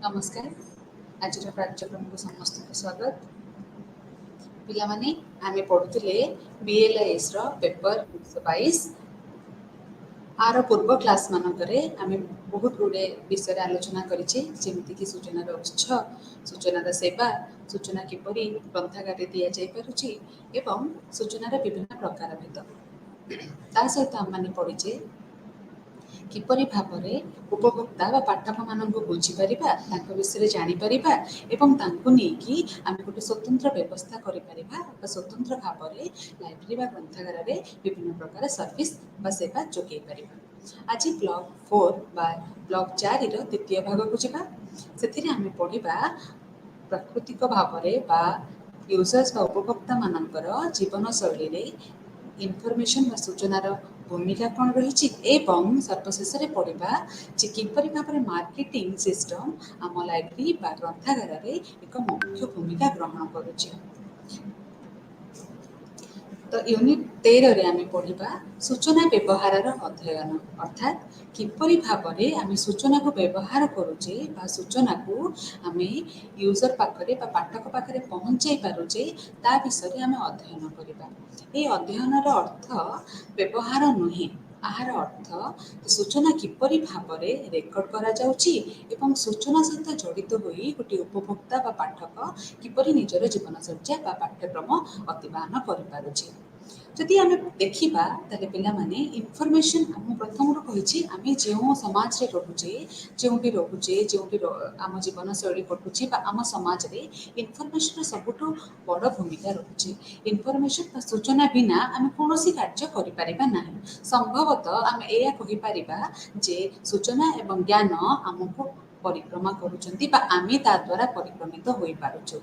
नमस्कार आज कार्यक्रम को समस्त को स्वागत पिलामाने आमे पढ़ुले बीएलआईएस रो पेपर 122 आर पूर्व क्लास मानकरे आमे बहुत गुडे विषय आलोचना करिछि जेमिति कि सूचनार उत्स सूचनार सेवा सूचना किपरि ग्रंथागार दिया जाय पारुछि एवं सूचनार विभिन्न प्रकार भेद ता सहित आम माने पढ़िछे किपरि भाबरे उपभोक्ता वा पाठक माननको बुझी परिबा तांको विषय जानि परिबा एवं तांको नेकी आमे गोटे स्वतंत्र व्यवस्था करि परिबा वा स्वतंत्र भाबरे लाइब्रेरी वा ग्रंथागार रे विभिन्न प्रकार सर्विस वा सेवा जोगै परिबा आज ब्लॉक 4 बा ब्लॉक 4 रो द्वितीय भाग को जिबा सेथिरे आमे पढिबा प्राकृतिक भाबरे बा यूजर्स वा उपभोक्ता मानकर जीवन शैली रे इनफॉरमेशन वा सूचनार भूमिका कौन रही एवं सर्वशेष पढ़ा जे किपरि भाव मार्केटिंग सिस्टम आम लाइब्रेरी बा ग्रंथागार रे एक मुख्य भूमिका ग्रहण करुछि। तो यूनिट 13 रे आमे पढ़िबा सूचना व्यवहार अध्ययन अर्थात किपरि भाबरे आमे सूचना को व्यवहार करूचे बा सूचना को आमे यूजर पाखरे बा पाठक पाखरे पहुंचाई पारुचे ता विषय आमे अध्ययन करिबा। ए अध्ययनर अर्थ व्यवहार नुहे आहार अर्थ सूचना किपरि भाबरे रेकर्ड करा जाउची एवं सूचना सहित जड़ित होई गोटे उपभोक्ता बा पाठक किपरि निजर जीवनचर्या बा पाठ्यक्रम अतिबाहन करिपारुची। जदि आमे देखिबा ताले पिला माने इनफॉरमेशन हम प्रथम रो कहिछि आमे जेउ समाज रे रहूचे जेउटी आम जीवन शैली कटुची बा आम समाज रे इनफॉरमेशन सबुठो बड़ भूमिका रहुची। इनफॉरमेशन बा सूचना बिना आमे कोनोसी कार्य करि परिबा नाही। संभवतः आमे एया कहि परिबा जे सूचना एवं ज्ञान हमको परिक्रमा करूचंती बा आमे ता द्वारा परिक्रमित होई पारुछु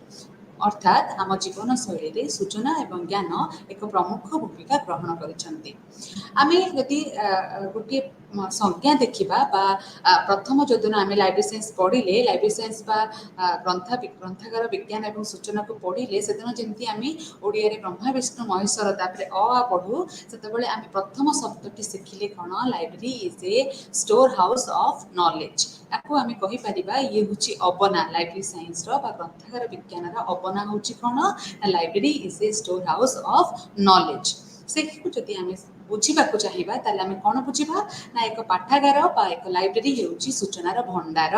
अर्थात आम जीवन शैली रे सूचना एवं ज्ञान एक प्रमुख भूमिका ग्रहण करिसंती। आमे यदि गोटे संज्ञा देखिबा बा प्रथम जदुन आमे लाइब्रेरी साइंस पढ़िले लाइब्रेरी साइंस बा ग्रंथागार विज्ञान एवं सूचना को पढ़िले सेदिन जेमति आमे ओडिया रे ब्रह्मा विष्णु महेश्वर तापरे आ पढ़ू सेतबेले आमे प्रथम शब्दटी सिखिले कोन library is a store house of knowledge याको आमे कहि परिबा ये हुची अबना लाइब्रेरी साइंस रो बा ग्रंथागार विज्ञान रो अबना हुची कोन library is a store house of knowledge से जदि आमे बुझीबा को चाहिबा ताले आमे कोन बुझीबा ना एक पाठागार बा एक लाइब्रेरी हेउची सूचनार भंडार।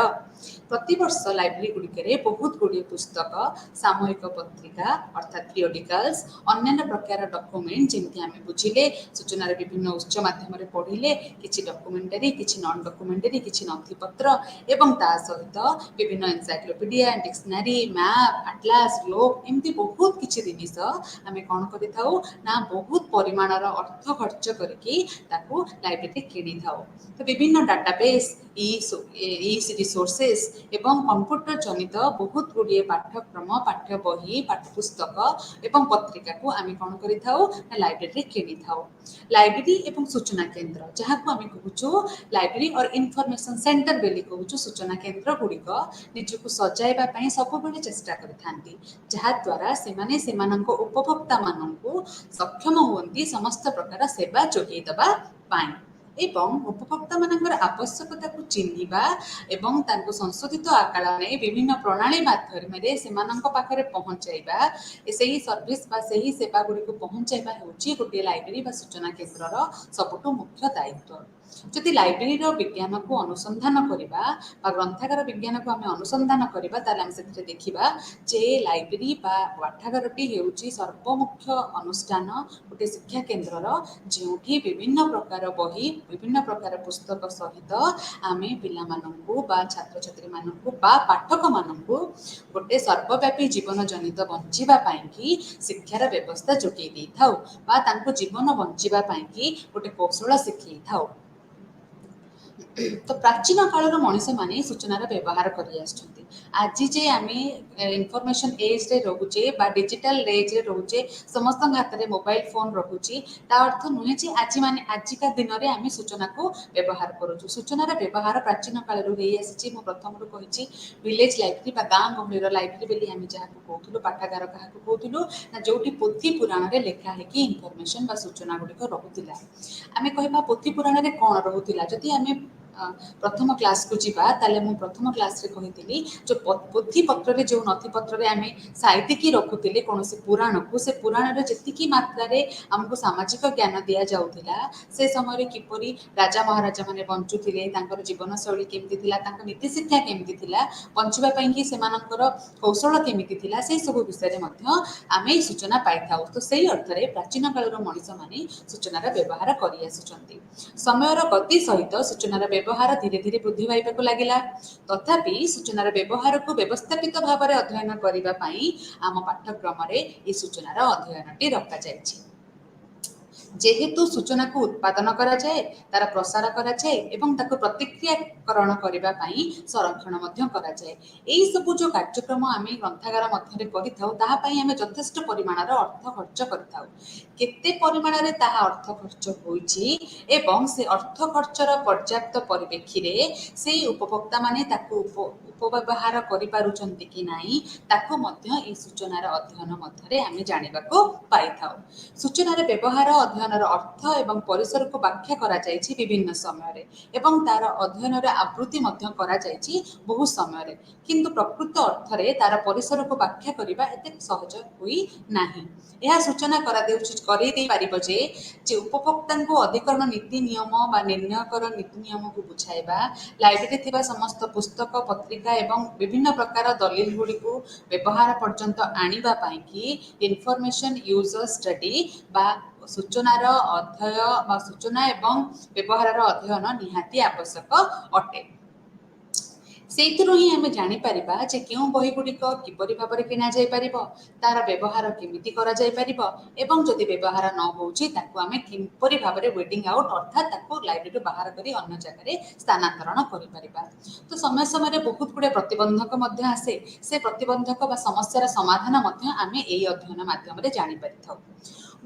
प्रति वर्ष लाइब्रेरी गुड़िकरे बहुत गुड़ी पुस्तक सामयिक पत्रिका अर्थात पिरियोडिकल्स अन्य प्रकार डॉक्यूमेंट जेमति आमे बुझिले सूचनार विभिन्न उत्स माध्यम रे पढ़िले किछि डॉक्यूमेंटरी किछि नॉन डॉक्यूमेंटरी किछि नथिपत्र एवं ता सहित विभिन्न encyclopedia dictionary map atlas globe एमती बहुत किछि जिनिस आमे कोन करिथाउ ना बहुत परिमाणर अर्थ खर्च करके ताकू लाइब्रेरी किनी थाउ। तो विभिन्न डाटाबेस ई रिसोर्सेस एवं कंप्यूटर जनित बहुत गुड़िए पाठ्यक्रम पाठ्य बही पाठ्यपुस्तक एवं पत्रिका को आमे कोन करिथाउ ना लाइब्रेरी किनी थाउ। लाइब्रेरी एवं सूचना केंद्र जहाँ को आमे कहूछु लाइब्रेरी और इनफॉरमेशन सेंटर बेली कहूछु सूचना केंद्र गुड़िक निजको सजाइबा पई सब बेले चेष्टा करथांती जहाँ द्वारा सेमाने सेमानंको उपभोक्ता मानंको सक्षम हुअंती समस्त प्रकार सेवा जोगै दबा पाई एवं उपभोक्ता मानकर आवश्यकता को चिन्हिबा एवं तांको संशोधित आकलन विभिन्न प्रणाली माध्यम रे सेमानंको पाखरे पहुंचाइबा एसेही सर्विस बा सेही सेवा गुडी को पहुंचाइबा होची गोटे लाइब्रेरी बा सूचना केंद्रर सबुठो मुख्य दायित्व। जदि लाइब्रेरी रो विज्ञान को अनुसंधान करिबा बा ग्रंथागार विज्ञान को आमे अनुसंधान करिबा ताले हम सेथिरे देखिबा जे लाइब्रेरी बा पाठागारटी हेउची सर्वमुख्य अनुष्ठान गोटे शिक्षा केंद्रर जेउठी विभिन्न प्रकार बही विभिन्न प्रकार पुस्तक सहित आमे पिला माननकु बा छात्र छात्री माननकु बा पाठक माननकु गोटे सर्वव्यापी जीवन जनित बंचिबा पाई कि शिक्षार व्यवस्था जोगै दै थाउ बा तांको जीवन बंचिबा पाई कि गोटे कौशल शिखै थाउ। तो प्राचीन कालर मनीष माने सूचनार व्यवहार करि आछथि आज जे आमे इनफॉरमेशन एज रे रहूचे बा डिजिटल एज रे रहूचे समस्त हाथ रे मोबाइल फोन रहूची ता अर्थ नुहे जे आज माने आजिका दिन रे आमे सूचना को व्यवहार करूछु। सूचनार व्यवहार प्राचीन काल रो हे आसी मो प्रथम रो कहिछि विलेज लाइब्रेरी बा गां गहली रो लाइब्रेरी बेली आमे जहा को कहथुलो पाठागार कहा को कहथुलो ना जोटी पोथी पुराण रे लेखा है कि इनफॉरमेशन बा सूचना गुडी को रहउतिला। आमे कहबा पोथी पुराण रे कोन रहउतिला जदि आमे प्रथम क्लास को जीवा ताले मु प्रथम क्लास रे कहितली जो पोथी पत्र रे जो नथी पत्र रे आमे साइतिकी रखुतिले कोनोसी पुराण को से पुराण रे जेतिकी मात्रा रे हमको सामाजिक ज्ञान दिया जाउतिला से समय रे किपरि राजा महाराजा माने बंचुतिले तांकर जीवन शैली केमति थिला तांकर नीति शिक्षा केमति थिला बंचुबा पई कि सेमानकर कौशल केमिति थिला से सब विषय रे मध्य आमे सूचना पाई थाउ तो सेही अर्थ रे प्राचीन काल रो मनुष्य माने सूचनार व्यवहार करि आसुचंती समयर गति सहित सूचनार व्यवहार धीरे धीरे वृद्धि पाइबाकु लागिला तथापि सूचनार व्यवहार को व्यवस्थापित भाव में अध्ययन करने आम पाठ्यक्रम ये सूचनार अध्ययनटी रखा जाइछि जेहेतु सूचना को उत्पादन करा जाए तार प्रसार करा जाए एवं ताको प्रतिक्रियाकरण करबा पई संरक्षण मध्य करा जाए एई सब जो कार्यक्रम आमे ग्रंथागार मध्य रे करिथाउ ताहा पई आमे यथेष्ट परिमाणर अर्थ खर्च करथाउ केते परिमाण रे ताहा अर्थ खर्च होइछि एवं से अर्थ खर्चर पर्याप्त परिप्रेक्षी रे सेई उपभोक्ता माने ताको उपव्यवहार करि पारुचंती कि नाही ताको मध्य ए सूचनार अध्ययन मध्य रे आमे जानिबाको पाइथाउ सूचनार व्यवहार अध्ययनर अर्थ एवं परिसर को व्याख्या करा जाइछि विभिन्न समय रे एवं तार अध्ययनर आवृत्ति मध्य करा जाइछि बहु समय रे किंतु प्रकृत अर्थ रे तार परिसर को व्याख्या करिबा एते सहज होई नाही यह सूचना करा देउछि करि देई पारिबो जे उपभोक्ता को अधिकरण नीति नियम बा निर्णयकर नीति नियम को बुझाइबा लाइब्रेरी थिबा समस्त पुस्तक पत्रिका एवं विभिन्न प्रकार दलिल गुडी को व्यवहार पर्यंत आनिबा पई कि इनफॉरमेशन यूजर स्टडी बा सूचनार अध्यय बा सूचना एवं व्यवहार अध्ययन निहाती आवश्यक अटे सेइथिरु ही आमे जानि परिबा जे केउ बही गुडिक किपरि भाबरे किना जाय परिबो तार व्यवहार केमिति करा जाय परिबो एवं जदि व्यवहार न होउची ताकू आमे किपरि भाबरे वेडिंग आउट अर्थात ताकू लाइब्रेरी बाहर करी अन्य जगह रे स्थानांतरण करि परिबा तो समय समय रे बहुत गुडे प्रतिबंधक मध्य आसे से प्रतिबंधक बा समस्यार समाधान मध्य आमे एई अध्ययन माध्यम रे जानि परिथाउ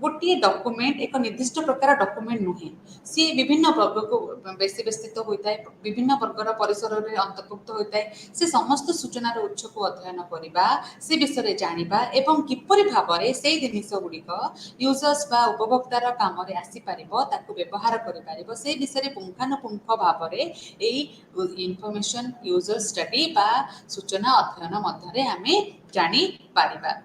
गोटे डॉक्यूमेंट एक निर्दिष्ट प्रकार डॉक्यूमेंट नुहे सी विभिन्न वर्ग को बेसी विस्तृत होता है विभिन्न वर्गर परिसर में अंतर्भुक्त होता है से समस्त सूचनार उत्स को अध्ययन करबा से विषय रे जानिबा एवं किपरि भाबरे से जिनिस गुडिक यूजर्स बा उपभोक्तार काम रे आसी पारिबो ताकू व्यवहार करि पारिबो से विषय रे पुंखानुपुंख भाबरे एई इनफॉरमेशन यूजर स्टडी बा सूचना अध्ययन मध्य रे आमे जानि पारिबा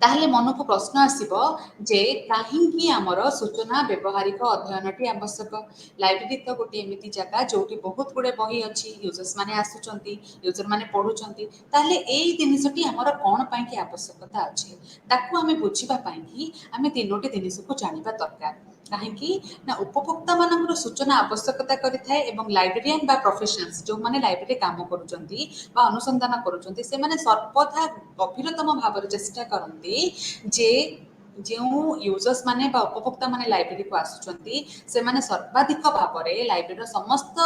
ताहले मन को प्रश्न आसीबो जे काहींकी आमर सूचना व्यवहारिक अध्ययनटी आवश्यक लाइब्रेरी तो गोटे एमिति जगह जोटी बहुत गुडे बही अछि यूजर्स माने आसुचंती यूजर माने पढुचंती ताहले एई जिनिसटी आमर कोन पई की आवश्यकता अछि ताकू आमे बुझिबा पई कि आमे तीनोटी जिनिस को जानिबा दरकार काहेकि ना उपभोक्ता मानकर सूचना आवश्यकता करिथाए एवं लाइब्रेरियन बा प्रोफेशनल्स जो माने लाइब्रेरी काम करूचंती बा अनुसंधान करूचंती से माने सर्वथा गभीरतम भाव चेष्टा करती जे जो यूजर्स माने बा उपभोक्ता माने लाइब्रेरी को आसुचंती से माने सर्वाधिक भाव में लाइब्रेरी समस्त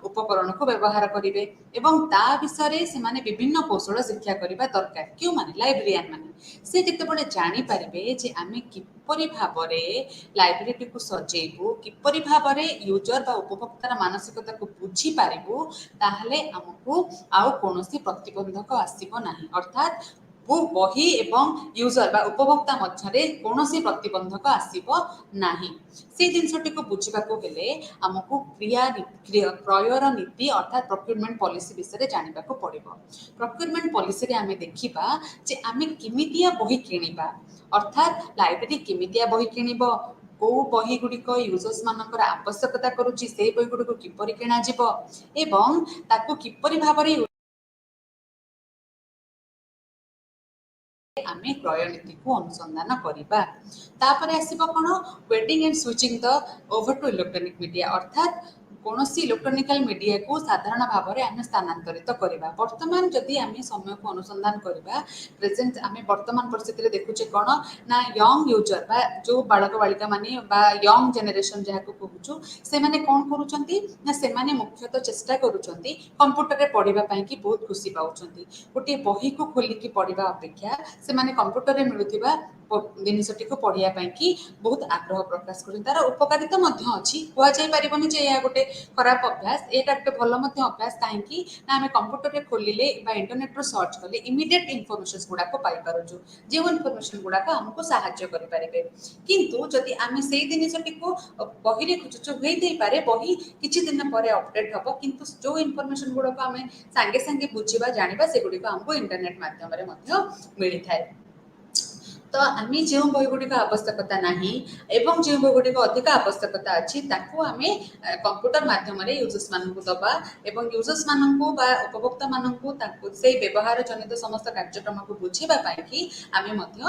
उपकरण को व्यवहार करिवे एवं ता विषय से माने विभिन्न कौशल शिक्षा करिबा दरकार क्यों माने लाइब्रेरियन माने से जेतेबेले जानि पारिबे जे आमे किपरि भाव में लाइब्रेरी को सजेबू किपरि भाव में यूजर बा उपभोक्तार मानसिकता को बुझी पारिबू ताहले हमकु आउ कोनोसी प्रतिबंधक आसीबो नाही अर्थात वो बही एवं यूजर बा उपभोक्ता मध्य कौनसी प्रतिबंधक आसीबो नाही से जिनसटी को बुझिबाको हेले हमकु क्रयर नीति अर्थात प्रोक्यूरमेंट पॉलिसी विषय जानिबाको पड़िबो प्रोक्यूरमेंट पॉलिसी रे आमे देखिबा जे आमे किमितिया बही किनिबा अर्थात लाइब्रेरी किमितिया बही किनिबो को बही गुडिक यूजर्स मानकर आवश्यकता करूची से बही गुडिक किपरि किना जिवो एवं ताको किपरि भाबरे आमे क्रय नीति को अनुसंधान करिबा तापरे आसीबो कोन waiting and switching the over to electronic media अर्थात कौनसी इलेक्ट्रोनिकल मीडिया को साधारण भाव में आम स्थानांतरित करवा वर्तमान जदि आम समय को अनुसंधान करवा प्रेजेंट आम वर्तमान परिस्थिति देखुचे कौन ना यंग यूजर बा जो बालक बालिका माने बा यंग जेनेरेशन जहाँ को कहूँ से माने कौन करुँच ना से माने मुख्यतः चेष्टा करुँच कंप्यूटर रे पढ़ाई कि बहुत खुशी पाँच गोटे बही को खोलिकी पढ़ा अपेक्षा से माने कंप्यूटर रे मिलुथिबा ଜିନିଷଟି ପଢ଼ିବା ପାଇଁ କି ବହୁତ ଆଗ୍ରହ ପ୍ରକାଶ କରୁଛନ୍ତି। ତାର ଉପକାରିତା ମଧ୍ୟ ଅଛି, କୁହାଯାଇ ପାରିବନି ଯେ ଏହା ଗୋଟେ ଖରାପ ଅଭ୍ୟାସ, ଏଇଟା ଗୋଟେ ଭଲ ମଧ୍ୟ ଅଭ୍ୟାସ। କାହିଁକି ନା ଆମେ କମ୍ପ୍ୟୁଟରରେ ଖୋଲିଲେ ବା ଇଣ୍ଟରନେଟରୁ ସର୍ଚ୍ଚ କଲେ ଇମିଡିଏଟ୍ ଇନଫର୍ମେସନ୍ସ ଗୁଡ଼ାକ ପାଇପାରୁଛୁ, ଯେଉଁ ଇନଫର୍ମେସନ୍ ଗୁଡ଼ାକ ଆମକୁ ସାହାଯ୍ୟ କରିପାରିବେ। କିନ୍ତୁ ଯଦି ଆମେ ସେଇ ଜିନିଷଟିକୁ ବହିରେ ଖୋଜୁଛୁ, ହେଇଥାଇପାରେ ବହି କିଛି ଦିନ ପରେ ଅପଡେଟ୍ ହବ, କିନ୍ତୁ ଯେଉଁ ଇନଫର୍ମେସନ୍ ଗୁଡ଼ାକ ଆମେ ସାଙ୍ଗେ ସାଙ୍ଗେ ବୁଝିବା ଜାଣିବା ସେଗୁଡ଼ିକ ଆମକୁ ଇଣ୍ଟରନେଟ୍ ମାଧ୍ୟମରେ ମଧ୍ୟ ମିଳିଥାଏ। ତ ଆମେ ଯେଉଁ ବହି ଗୁଡ଼ିକ ଆବଶ୍ୟକତା ନାହିଁ ଏବଂ ଯେଉଁ ବହି ଗୁଡ଼ିକ ଅଧିକ ଆବଶ୍ୟକତା ଅଛି ତାକୁ ଆମେ କମ୍ପ୍ୟୁଟର ମାଧ୍ୟମରେ ୟୁଜର୍ସ ମାନଙ୍କୁ ଦେବା ଏବଂ ୟୁଜର୍ସ ମାନଙ୍କୁ ବା ଉପଭୋକ୍ତା ମାନଙ୍କୁ ତାଙ୍କୁ ସେଇ ବ୍ୟବହାର ଜନିତ ସମସ୍ତ କାର୍ଯ୍ୟକ୍ରମକୁ ବୁଝିବା ପାଇଁକି ଆମେ ମଧ୍ୟ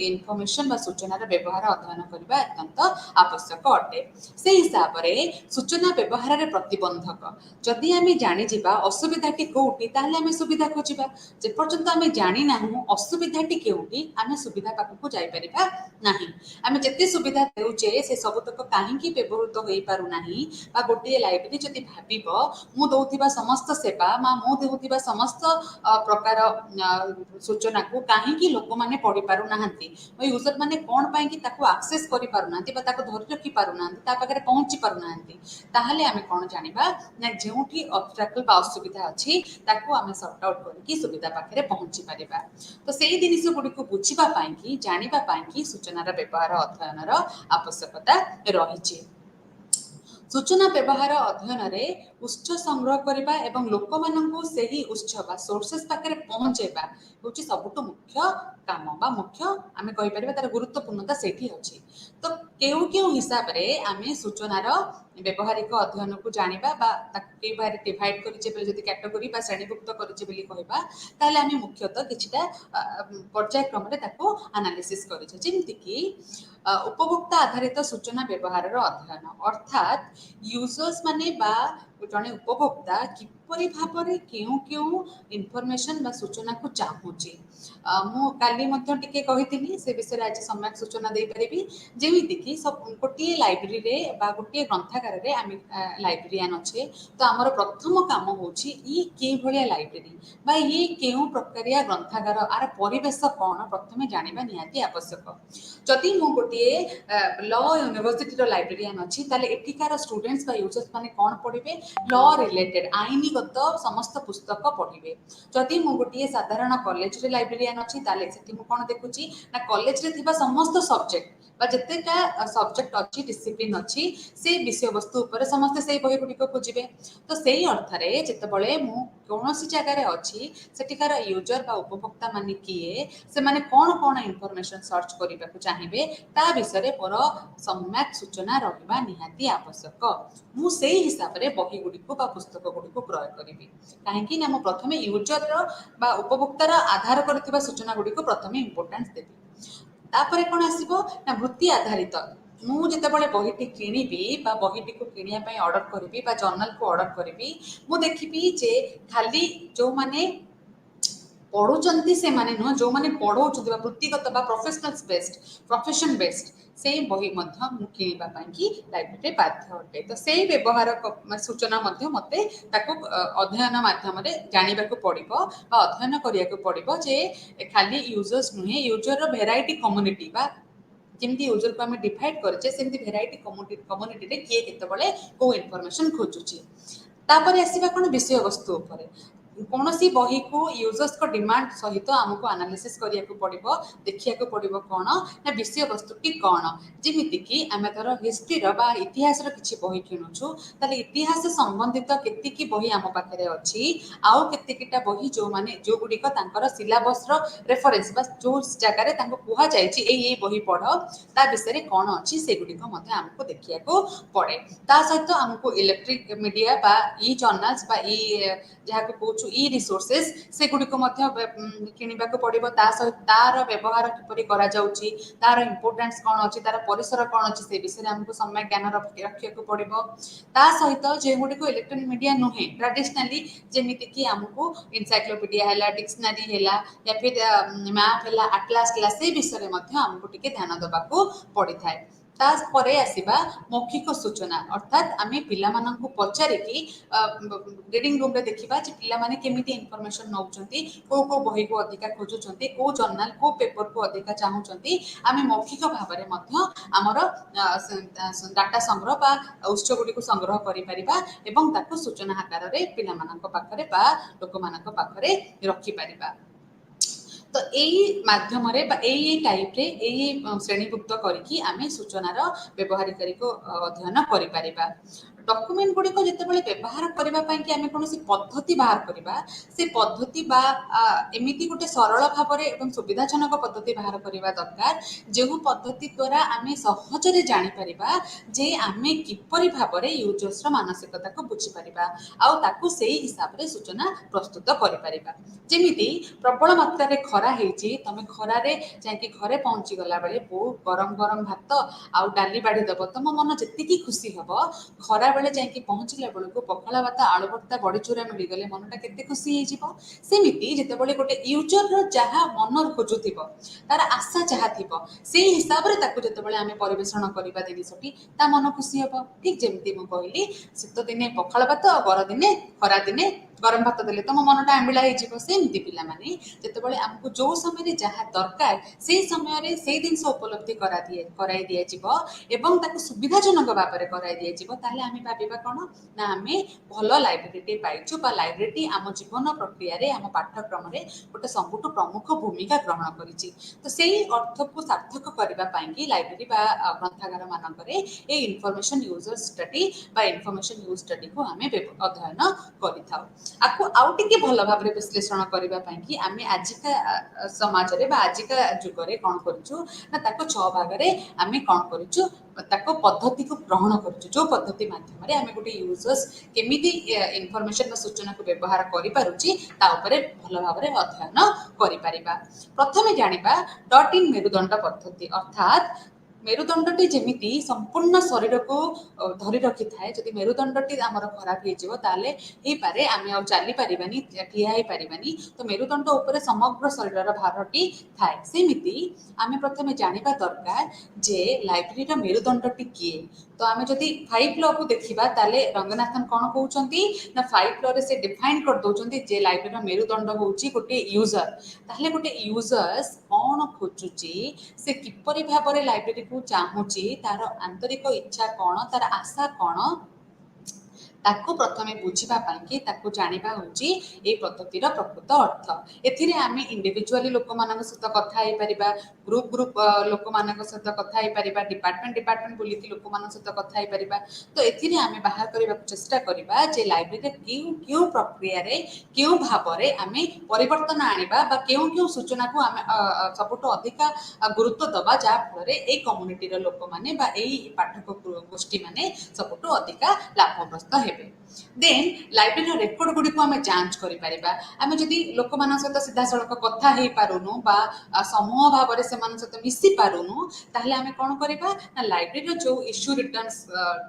ଇନଫର୍ମେସନ୍ ବା ସୂଚନାର ବ୍ୟବହାର ଅଧ୍ୟୟନ କରିବା ଏକାନ୍ତ ଆବଶ୍ୟକ ଅଟେ। ସେଇ ହିସାବରେ ସୂଚନା ବ୍ୟବହାରରେ ପ୍ରତିବନ୍ଧକ, ଯଦି ଆମେ ଜାଣିଯିବା ଅସୁବିଧାଟି କେଉଁଠି ତାହେଲେ ଆମେ ସୁବିଧା ଖୋଜିବା। ଯେପର୍ଯ୍ୟନ୍ତ ଆମେ ଜାଣିନାହୁଁ ଅସୁବିଧାଟି କେଉଁଠି ଆମେ ସୁବିଧା ପାଖକୁ ଯାଇପାରିବା ନାହିଁ। ଆମେ ଯେତେ ସୁବିଧା ଦେଉଛେ ସେ ସବୁତକ କାହିଁକି ବ୍ୟବହୃତ ହୋଇପାରୁନାହିଁ, ବା ଗୋଟିଏ ଲାଇବ୍ରେରୀ ଯଦି ଭାବିବ ମୁଁ ଦେଉଥିବା ସମସ୍ତ ସେବା ବା ମୁଁ ଦେଉଥିବା ସମସ୍ତ ପ୍ରକାର ସୂଚନାକୁ କାହିଁକି ଲୋକମାନେ ପଢ଼ି ପାରୁନାହାନ୍ତି, ୟୁଜର ମାନେ କ'ଣ ପାଇଁକି ତାକୁ ଆକ୍ସେସ୍ କରିପାରୁନାହାନ୍ତି ବା ତାକୁ ଧରି ରଖି ପାରୁନାହାନ୍ତି, ତା ପାଖରେ ପହଞ୍ଚି ପାରୁନାହାନ୍ତି, ତାହେଲେ ଆମେ କ'ଣ ଜାଣିବା ନା ଯେଉଁଠି ଅବଷ୍ଟ୍ରାକଲ୍ ବା ଅସୁବିଧା ଅଛି ତାକୁ ଆମେ ସର୍ଟ ଆଉଟ୍ କରିକି ସୁବିଧା ପାଖରେ ପହଞ୍ଚି ପାରିବା। ତ ସେଇ ଜିନିଷ ଗୁଡ଼ିକୁ ବୁଝିବା ପାଇଁକି ଜାଣିବା ପାଇଁକି ସୂଚନାର ବ୍ୟବହାର ଅଧ୍ୟୟନର ଆବଶ୍ୟକତା ରହିଛି। ସୂଚନା ବ୍ୟବହାର ଅଧ୍ୟୟନରେ ଉତ୍ସ ସଂଗ୍ରହ କରିବା ଏବଂ ଲୋକମାନଙ୍କୁ ସେହି ଉତ୍ସ ବା ସୋର୍ସେସ୍ ପାଖରେ ପହଞ୍ଚାଇବା ହେଉଛି ସବୁଠୁ ମୁଖ୍ୟ କାମ ବା ମୁଖ୍ୟ ଆମେ କହିପାରିବା ତାର ଗୁରୁତ୍ୱପୂର୍ଣ୍ଣତା ସେଇଠି ଅଛି। ତ କେଉଁ କେଉଁ ହିସାବରେ ଆମେ ସୂଚନାର ବ୍ୟବହାରିକ ଅଧ୍ୟୟନକୁ ଜାଣିବା ବା ତାକୁ କେଉଁ ଭାବରେ ଡିଭାଇଡ୍ କରିଛେ ଯଦି କ୍ୟାଟେଗୋରୀ ବା ଶ୍ରେଣୀଭୁକ୍ତ କରିଛେ ବୋଲି କହିବା, ତାହେଲେ ଆମେ ମୁଖ୍ୟତଃ କିଛିଟା ପର୍ଯ୍ୟାୟକ୍ରମରେ ତାକୁ ଆନାଲିସିସ୍ କରିଛେ। ଯେମିତିକି ଉପଭୋକ୍ତା ଆଧାରିତ ସୂଚନା ବ୍ୟବହାରର ଅଧ୍ୟୟନ, ଅର୍ଥାତ୍ ୟୁଜର୍ସ ମାନେ ବା ଜଣେ ଉପଭୋକ୍ତା କିପରି ଭାବରେ କେଉଁ କେଉଁ ଇନଫର୍ମେସନ୍ ବା ସୂଚନାକୁ ଚାହୁଁଛି। ମୁଁ କାଲି ମଧ୍ୟ ଟିକେ କହିଥିଲି, ସେ ବିଷୟରେ ଆଜି ସମ୍ୟକ୍ ସୂଚନା ଦେଇପାରିବି। ଯେମିତିକି ଗୋଟିଏ ଲାଇବ୍ରେରୀରେ ବା ଗୋଟିଏ ଗ୍ରନ୍ଥାଗାରରେ ଆମେ ଲାଇବ୍ରେରିଆନ୍ ଅଛେ, ତ ଆମର ପ୍ରଥମ କାମ ହେଉଛି ଇ କେଉଁ ଭଳିଆ ଲାଇବ୍ରେରୀ ବା ଇଏ କେଉଁ ପ୍ରକାରିଆ ଗ୍ରନ୍ଥାଗାର, ଆର ପରିବେଶ କ'ଣ ପ୍ରଥମେ ଜାଣିବା ନିହାତି ଆବଶ୍ୟକ। ଯଦି ମୁଁ ଗୋଟିଏ ଲ ୟୁନିଭର୍ସିଟିର ଲାଇବ୍ରେରିଆନ୍ ଅଛି ତାହେଲେ ଏଠିକାର ଷ୍ଟୁଡେଣ୍ଟସ୍ ବା ୟୁଜର୍ସ ମାନେ କ'ଣ ପଢ଼ିବେ, ଲ ରିଲେଟେଡ୍ ଆଇନଗତ ସମସ୍ତ ପୁସ୍ତକ ପଢ଼ିବେ। ଯଦି ମୁଁ ଗୋଟିଏ ସାଧାରଣ କଲେଜରେ ଲାଇବ୍ରେରିଆନ୍ ଅଛି ତାହେଲେ ସେଠି ମୁଁ କ'ଣ ଦେଖୁଛି ନା କଲେଜରେ ଥିବା ସମସ୍ତ ସବଜେକ୍ଟ ବା ଯେତେଟା ସବଜେକ୍ଟ ଅଛି ଡିସିପ୍ଲିନ୍ ଅଛି ସେ ବିଷୟବସ୍ତୁ ଉପରେ ସମସ୍ତେ ସେଇ ବହି ଗୁଡ଼ିକ ଖୋଜିବେ। ତ ସେଇ ଅର୍ଥରେ ଯେତେବେଳେ ମୁଁ କୌଣସି ଜାଗାରେ ଅଛି ସେଠିକାର ୟୁଜର ବା ଉପଭୋକ୍ତା ମାନେ କିଏ, ସେମାନେ କ'ଣ କ'ଣ ଇନଫର୍ମେସନ୍ ସର୍ଚ୍ଚ କରିବାକୁ ଚାହିଁବେ ତା ବିଷୟରେ ମୋର ସମ୍ୟକ୍ ସୂଚନା ରହିବା ନିହାତି ଆବଶ୍ୟକ। ମୁଁ ସେଇ ହିସାବରେ ବହି ଗୁଡ଼ିକୁ ବା ପୁସ୍ତକ ଗୁଡ଼ିକୁ ପ୍ରୟୋଗ କରିବି। କାହିଁକି ନା ମୁଁ ପ୍ରଥମେ ୟୁଜରର ବା ଉପଭୋକ୍ତାର ଆଧାର କରିଥିବା ସୂଚନା ଗୁଡ଼ିକୁ ପ୍ରଥମେ ଇମ୍ପୋର୍ଟାନ୍ସ ଦେବି। ତାପରେ କ'ଣ ଆସିବ ନା ବୃତ୍ତି ଆଧାରିତ। ମୁଁ ଯେତେବେଳେ ବହିଟି କିଣିବି ବା ବହିଟିକୁ କିଣିବା ପାଇଁ ଅର୍ଡ଼ର କରିବି ବା ଜର୍ନାଲକୁ ଅର୍ଡ଼ର କରିବି, ମୁଁ ଦେଖିବି ଯେ ଖାଲି ଯେଉଁମାନେ ପଢ଼ୁଛନ୍ତି ସେମାନେ ନୁହଁ, ଯେଉଁମାନେ ପଢ଼ଉଛନ୍ତି ବା ବୃତ୍ତିଗତ ବା ପ୍ରଫେସନ୍ ବେସ୍ଡ ସେଇ ବହି ମଧ୍ୟ ମୁଁ କିଣିବା ପାଇଁକି ଲାଇବ୍ରେରୀରେ ବାଧ୍ୟ ଅଟେ। ତ ସେଇ ବ୍ୟବହାର ସୂଚନା ମଧ୍ୟ ମୋତେ ତାକୁ ଅଧ୍ୟୟନ ମାଧ୍ୟମରେ ଜାଣିବାକୁ ପଡ଼ିବ ବା ଅଧ୍ୟୟନ କରିବାକୁ ପଡ଼ିବ ଯେ ଖାଲି ୟୁଜର୍ସ ନୁହେଁ, ୟୁଜରର ଭେରାଇଟି କମ୍ୟୁନିଟି ବା ଯେମିତି ୟୁଜରକୁ ଆମେ ଡିଭାଇଡ୍ କରିଛେ ସେମିତି ଭେରାଇଟି କମ୍ୟୁନିଟିରେ କିଏ କେତେବେଳେ କେଉଁ ଇନଫର୍ମେସନ୍ ଖୋଜୁଛି। ତାପରେ ଆସିବା କ'ଣ ବିଷୟବସ୍ତୁ ଉପରେ। କୌଣସି ବହିକୁ ୟୁଜର୍ସଙ୍କ ଡିମାଣ୍ଡ ସହିତ ଆମକୁ ଆନାଲିସିସ୍ କରିବାକୁ ପଡ଼ିବ, ଦେଖିବାକୁ ପଡ଼ିବ କ'ଣ ନା ବିଷୟବସ୍ତୁଟି କ'ଣ। ଯେମିତିକି ଆମେ ଧର ହିଷ୍ଟ୍ରିର ବା ଇତିହାସର କିଛି ବହି କିଣୁଛୁ, ତାହେଲେ ଇତିହାସ ସମ୍ବନ୍ଧିତ କେତିକି ବହି ଆମ ପାଖରେ ଅଛି, ଆଉ କେତିକିଟା ବହି ଯେଉଁଗୁଡ଼ିକ ତାଙ୍କର ସିଲାବସ୍ର ରେଫରେନ୍ସ ବା ଯେଉଁ ଜାଗାରେ ତାଙ୍କୁ କୁହାଯାଇଛି ଏଇ ବହି ପଢ଼, ତା ବିଷୟରେ କ'ଣ ଅଛି ସେଗୁଡ଼ିକ ମଧ୍ୟ ଆମକୁ ଦେଖିବାକୁ ପଡ଼େ। ତା ସହିତ ଆମକୁ ଇଲେକ୍ଟ୍ରିକ୍ ମିଡ଼ିଆ ବା ଇ ଜର୍ନାଲ୍ସ ବା ଯାହାକୁ କହୁଛୁ ଇ ରିସୋର୍ସେସ୍ ସେଗୁଡ଼ିକୁ ମଧ୍ୟ କିଣିବାକୁ ପଡ଼ିବ। ତା ସହିତ ତାର ବ୍ୟବହାର କିପରି କରାଯାଉଛି, ତାର ଇମ୍ପୋର୍ଟାନ୍ସ କ'ଣ ଅଛି, ତାର ପରିସର କ'ଣ ଅଛି ସେ ବିଷୟରେ ଆମକୁ ସମ୍ୟକ୍ ଜ୍ଞାନ ରଖିବାକୁ ପଡ଼ିବ। ତା ସହିତ ଯେଉଁଗୁଡ଼ିକୁ ଇଲେକ୍ଟ୍ରୋନିକ୍ ମିଡ଼ିଆ ନୁହେଁ ଟ୍ରାଡିସନାଲି, ଯେମିତିକି ଆମକୁ ଏନସାଇକ୍ଲୋପିଡ଼ିଆ ହେଲା, ଡିକ୍ସନାରୀ ହେଲା, ମ୍ୟାପ୍ ହେଲା, ଆଟଲାସ୍ ହେଲା, ସେ ବିଷୟରେ ମଧ୍ୟ ଆମକୁ ଟିକେ ଧ୍ୟାନ ଦେବାକୁ ପଡ଼ିଥାଏ। तापर आसवा मौखिक सूचना अर्थात आम पिलामानंकु पचारिकी रिडिंग रूम रे देखिबा जे पिला माने केमिति इनफॉरमेशन नौचंती को बही को अधिका खोजुचंती को जर्नल को पेपर को अधिका चाहुचंती आम मौखिक भाव में मध्य आमर डाटा संग्रह बा उत्स गुडी को संग्रह करि परिबा एवं ताको सूचना आकार रे पिला मानक पाखरे बा लोक मानक पाखरे रखि परिबा। तो यही माध्यम टाइप रे यही श्रेणीभुक्त करके आम सूचनार व्यवहारिकारी को अध्ययन करिपरिबा। डॉक्यूमेंट गुड़ी को जिते व्यवहार करने कि आम कौन पद्धति बाहर करवा से पद्धति बा एमती गोटे सरल भाव में सुविधाजनक पद्धति बाहर करने दरकार जो पद्धति द्वारा आम सहजरे जापर जे आम किपरि भाव में यूजर्स मानसिकता को बुझीपर आउ से हिसाब से सूचना प्रस्तुत कर जमी प्रबल मात्रा खरा होती तुम खरारे जाकि घरे पहुँची गला बेले बहुत गरम गरम भात आउ डाली बाढ़ी दब तुम मन जी खुशी हम खरा बेले जाकि पहुँचला बेलू पखाला भात आलू भर्ता बड़ी चूरा मिलगले मनटा केते खुशी होमती जिते गोटे यूजर जहाँ मन खोजुव तार आशा जहाँ थी से हिसाब से जिते आम परिवेषण करवा जिनसटी ता मन खुशी हम ठीक जमी मुझे कहली शीत दिने पखाला भात गर दिने खरा दिने गरम भात देले तुम मनटा आंबिला सेमती पिलामाने जितेबाला आमको जो समय जहाँ दरकार से समय से जिन उपलब्धि कराई दिज्व एवं ताको सुविधाजनक भाव में कराई दिज्व ताले आम भाविबा कौन ना आम भल लाइब्रेरी पाइचु बा लाइब्रेरी आम जीवन प्रक्रिया रे आम पाठ्यक्रम रे गोटे सबुठ प्रमुख भूमिका ग्रहण करिछि। तो से अर्थ को सार्थक करने लाइब्रेरी बा ग्रंथागार मानकरे ए इनफॉरमेशन यूजर स्टडी बा इनफॉरमेशन यूज स्टडी को आम अध्ययन करिथाउ। आपको आउ टिके भल भाव में विश्लेषण करने कि आम आजिका समाज रे बा आजिका जुग रे कौन करूँ ना ताको 6 भाग में आम कौन करूँ ताको पद्धति को ग्रहण करूँ जो पद्धति माध्यम आम गोटे यूजर्स केमिति इनफॉरमेशन सूचना को व्यवहार करिपारुछि ता उपरे भल भाव में अध्ययन करिपारिबा। प्रथमे जानिबा डॉट इन मेरुदंड पद्धति अर्थात मेरुदंडटी जमीती संपूर्ण शरीर को धरी रखी थाए जदि मेरुदंडटी आमर खराब हो पारे आम आ चली पारिबानी ठिया हो पारिबानी तो मेरुदंड उपरे समग्र शरीर भारटी थाए सेमिति आम प्रथमे जानिबा दरकार जे लाइब्रेरी मेरुदंडटी किए तो आम जदि 5 लॉ को देखिबा ताले रंगनाथन कौन कहउचंती ना 5 लॉ रे से डिफाइन कर दउचंती जे लाइब्रेरी मेरुदंड होउची गोटे यूजर ताहले गोटे यूजर्स कौन खोजुची से किपरि भाव में लाइब्रेरी को चाहूची तार आंतरिक इच्छा कौन तार आशा कौन ताको प्रथमे बुझीबा पाइकी ताको जानिबा होची ए पद्धतिर प्रकृत अर्थ एथिरे आमे इंडिविजुअली लोक मानक सहित कथा हेइ परिबा ग्रुप लोक मानक सहित कथा हेइ परिबा डिपार्टमेंट बुलिकी लोक मानक सहित कथा हेइ परिबा। तो एथिरे आमे बाहर करबा चेष्टा करिबा जे लाइब्रेरी क्यों प्रक्रिया रे क्यों भाव रे आमे परिवर्तन आनिबा बा क्यों सूचना को आमे सबुठ अधिक गुरुत्व दबा जा फल रे ए कम्युनिटी रो लोक माने बा ए पाठक गोष्ठी माने सबुठ अधिक लाभग्रस्त हे। देन लाइब्रेरी रेकर्ड गुडी को आमे जांच करि परिबा आमे जदि लोक मान सहित सीधा सड़क कथा हेइ पारुनु बा समूह भाव रे से मान सहित मिसी पारुनु ताहले आमे कोन करिबा ना लाइब्रेरी जो इश्यू रिटर्न्स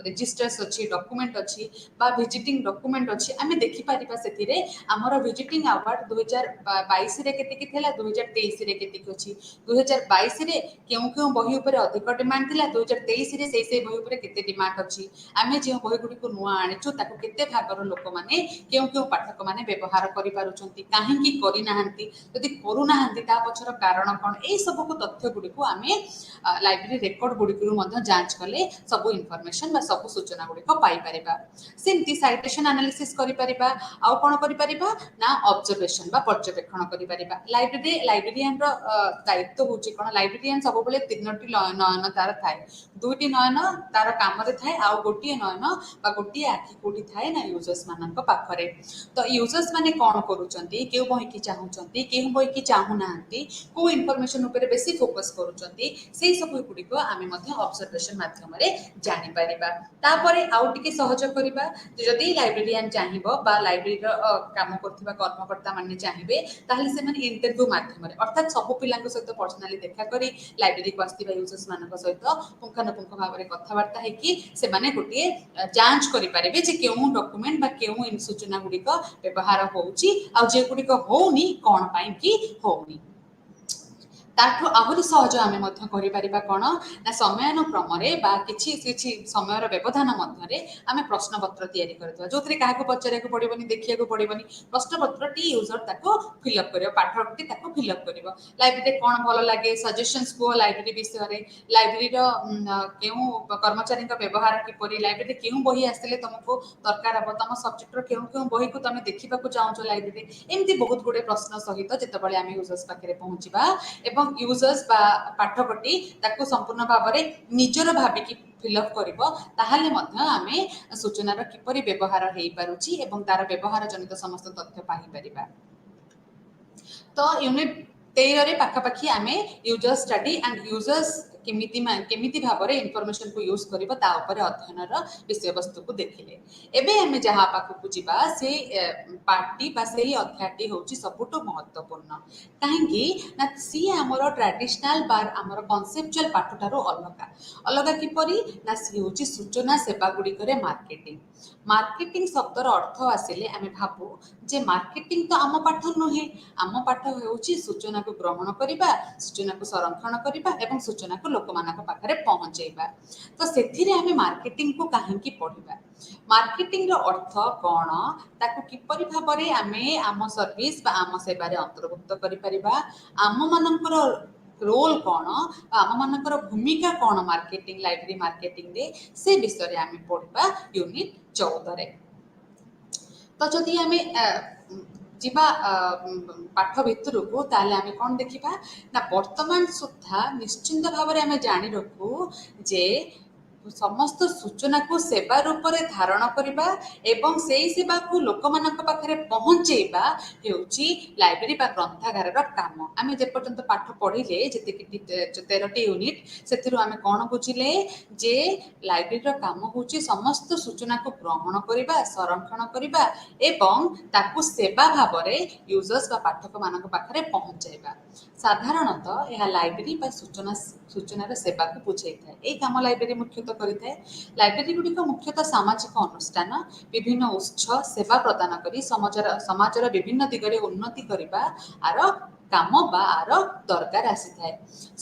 रजिस्टर्स अछि डॉक्यूमेंट अछि बा विजिटिंग डॉक्यूमेंट अछि आमे देखि परिबा सेथिरे हमर विजिटिंग अवार्ड 2022 रे केते कि थेला 2023 रे केते कि अछि 2022 रे केउ बही ऊपर अधिक डिमांड थिला 2023 रे से बही ऊपर केते डिमांड अछि आमे जे बही गुडी को नुआ आनिछु ताको केते भागर लोक माने केउ पाठक माने व्यवहार करि पारुचंती काहेकि करि नाहंती यदि करू नाहंती ता पछर कारण कोन ए सब को तथ्य गुडी को आमे लाइब्रेरी रेकॉर्ड गुडी को मध्य जांच कले सब इनफॉरमेशन बा सब सूचना गुडी को पाई परिबा सेमती साइटेशन एनालिसिस करि परिबा आ कोन करि परिबा ना ऑब्जर्वेशन बा पर्यवेक्षण करि परिबा लाइब्रेरियन रो दायित्व होची कोन लाइब्रेरियन सब बेले तीनटी नयन तार थाए दुईटी नयन तार काम रे थाए आ गोटी नयन बा गोटी आखि कोठी थाए ना यूजर्स मानक पाखरे। तो यूजर्स माने कोन करूचंती केउ बही की चाहुचंती केउ बही की चाहू नाहंती को इनफॉरमेशन ऊपर बेसी फोकस करूचंती सेही सब गुडी को आमे मध्य ऑब्जर्वेशन माध्यम रे जानि परिबा। तापरे आउ टिके सहज करिबा जदि लाइब्रेरियन चाहिबो बा लाइब्रेरी रो काम करथिबा कर्मकर्ता माने चाहिबे ताहले से माने इंटरव्यू माध्यम रे अर्थात सब पिलांक सहित पर्सनली देखा करी लाइब्रेरी को आस्थिबा यूजर्स मानक सहित पुंखानुपुंख भाव में कथबार्ता है कि से माने गोटे जांच करि परिबे जे केउ डॉक्यूमेंट बा केउ इन सूचना गुडी को व्यवहार होउची आ जे गुडी को होउनी कोन पई कि होउनी। ତାଠୁ ଆହୁରି ସହଜ ଆମେ ମଧ୍ୟ କରିପାରିବା କ'ଣ ନା ସମୟାନୁକ୍ରମରେ ବା କିଛି କିଛି ସମୟର ବ୍ୟବଧାନ ମଧ୍ୟରେ ଆମେ ପ୍ରଶ୍ନପତ୍ର ତିଆରି କରିଦେବା ଯେଉଁଥିରେ କାହାକୁ ପଚାରିବାକୁ ପଡ଼ିବନି ଦେଖିବାକୁ ପଡ଼ିବନି ପ୍ରଶ୍ନପତ୍ରଟି ୟୁଜର ତାକୁ ଫିଲ୍ଅପ୍ କରିବ ପାଠଟି ତାକୁ ଫିଲ୍ଅପ୍ କରିବ ଲାଇବ୍ରେରୀରେ କ'ଣ ଭଲ ଲାଗେ ସଜେସନ୍ସ କୁହ ଲାଇବ୍ରେରୀ ବିଷୟରେ ଲାଇବ୍ରେରୀର କେଉଁ କର୍ମଚାରୀଙ୍କ ବ୍ୟବହାର କିପରି ଲାଇବ୍ରେରୀରେ କେଉଁ ବହି ଆସିଲେ ତୁମକୁ ଦରକାର ହେବ ତୁମ ସବଜେକ୍ଟର କେଉଁ କେଉଁ ବହିକୁ ତୁମେ ଦେଖିବାକୁ ଚାହୁଁଛ ଲାଇବ୍ରେରୀରେ ଏମିତି ବହୁତ ଗୁଡ଼ିଏ ପ୍ରଶ୍ନ ସହିତ ଯେତେବେଳେ ଆମେ ୟୁଜର୍ସ ପାଖରେ ପହଞ୍ଚିବା ଏବଂ ୟୁଜର୍ସ ବା ପାଠକଟି ତାକୁ ସମ୍ପୂର୍ଣ୍ଣ ଭାବରେ ନିଜର ଭାବିକି ଫିଲ୍ଅପ୍ କରିବ ତାହେଲେ ମଧ୍ୟ ଆମେ ସୂଚନାର କିପରି ବ୍ୟବହାର ହେଇପାରୁଛି ଏବଂ ତାର ବ୍ୟବହାର ଜନିତ ସମସ୍ତ ତଥ୍ୟ ପାଇପାରିବା। ତ ୟୁନିଟ୍ 13 ପାଖାପାଖି ଆମେ ୟୁଜର ଷ୍ଟଡି ଆଣ୍ଡ ୟୁଜର୍ସ କେମିତି ଭାବରେ ଇନଫର୍ମେସନକୁ ୟୁଜ୍ କରିବ ତା ଉପରେ ଅଧ୍ୟୟନର ବିଷୟବସ୍ତୁକୁ ଦେଖିଲେ। ଏବେ ଆମେ ଯାହା ପାଖକୁ ଯିବା ସେ ପାର୍ଟଟି ବା ସେଇ ଅଧ୍ୟାୟଟି ହେଉଛି ସବୁଠୁ ମହତ୍ତ୍ୱପୂର୍ଣ୍ଣ କାହିଁକି ନା ସିଏ ଆମର ଟ୍ରାଡିସନାଲ ବା ଆମର କନସେପଚୁଆଲ ପାଠଠାରୁ ଅଲଗା ଅଲଗା କିପରି ନା ସିଏ ହେଉଛି ସୂଚନା ସେବା ଗୁଡ଼ିକରେ ମାର୍କେଟିଂ। ମାର୍କେଟିଂ ଶବ୍ଦର ଅର୍ଥ ଆସିଲେ ଆମେ ଭାବୁ ଯେ ମାର୍କେଟିଂ ତ ଆମ ପାଠ ନୁହେଁ ଆମ ପାଠ ହେଉଛି ସୂଚନାକୁ ଗ୍ରହଣ କରିବା ସୂଚନାକୁ ସଂରକ୍ଷଣ କରିବା ଏବଂ ସୂଚନାକୁ ଲୋକମାନଙ୍କ ପାଖରେ ପହଞ୍ଚାଇବା। ତ ସେଥିରେ ଆମେ ମାର୍କେଟିଂକୁ କାହିଁକି ପଢ଼ିବା ମାର୍କେଟିଂର ଅର୍ଥ କ'ଣ ତାକୁ କିପରି ଭାବରେ ଆମେ ଆମ ସର୍ଭିସ୍ ବା ଆମ ସେବାରେ ଅନ୍ତର୍ଭୁକ୍ତ କରିପାରିବା ଆମମାନଙ୍କର ରୋଲ୍ କ'ଣ ଆମମାନଙ୍କର ଭୂମିକା କ'ଣ ମାର୍କେଟିଂ ଲାଇବ୍ରେରୀ ମାର୍କେଟିଂରେ ସେ ବିଷୟରେ ଆମେ ପଢ଼ିବା ୟୁନିଟ୍ 14ରେ। ତ ଯଦି ଆମେ ଯିବା ପାଠ ଭିତରକୁ ତାହେଲେ ଆମେ କ'ଣ ଦେଖିବା ନା ବର୍ତ୍ତମାନ ସୁଦ୍ଧା ନିଶ୍ଚିନ୍ତ ଭାବରେ ଆମେ ଜାଣି ରଖୁ ଯେ ସମସ୍ତ ସୂଚନାକୁ ସେବା ରୂପରେ ଧାରଣ କରିବା ଏବଂ ସେଇ ସେବାକୁ ଲୋକମାନଙ୍କ ପାଖରେ ପହଞ୍ଚେଇବା ହେଉଛି ଲାଇବ୍ରେରୀ ବା ଗ୍ରନ୍ଥାଗାରର କାମ। ଆମେ ଯେପର୍ଯ୍ୟନ୍ତ ପାଠ ପଢ଼ିଲେ ଯେତିକି 13ଟି ୟୁନିଟ୍ ସେଥିରୁ ଆମେ କ'ଣ ବୁଝିଲେ ଯେ ଲାଇବ୍ରେରୀର କାମ ହେଉଛି ସମସ୍ତ ସୂଚନାକୁ ଗ୍ରହଣ କରିବା ସଂରକ୍ଷଣ କରିବା ଏବଂ ତାକୁ ସେବା ଭାବରେ ୟୁଜର୍ସ ବା ପାଠକମାନଙ୍କ ପାଖରେ ପହଞ୍ଚାଇବା। ସାଧାରଣତଃ ଏହା ଲାଇବ୍ରେରୀ ବା ସୂଚନାର ସେବାକୁ ବୁଝାଇଥାଏ। ଏହି କାମ ଲାଇବ୍ରେରୀ ମୁଖ୍ୟତଃ କରିଥାଏ। ଲାଇବ୍ରେରୀ ଗୁଡ଼ିକ ମୁଖ୍ୟତଃ ସାମାଜିକ ଅନୁଷ୍ଠାନ ବିଭିନ୍ନ ଉତ୍ସ ସେବା ପ୍ରଦାନ କରି ସମାଜର ବିଭିନ୍ନ ଦିଗରେ ଉନ୍ନତି କରିବା ଆର କାମ ବା ଆର ଦରକାର ଆସିଥାଏ।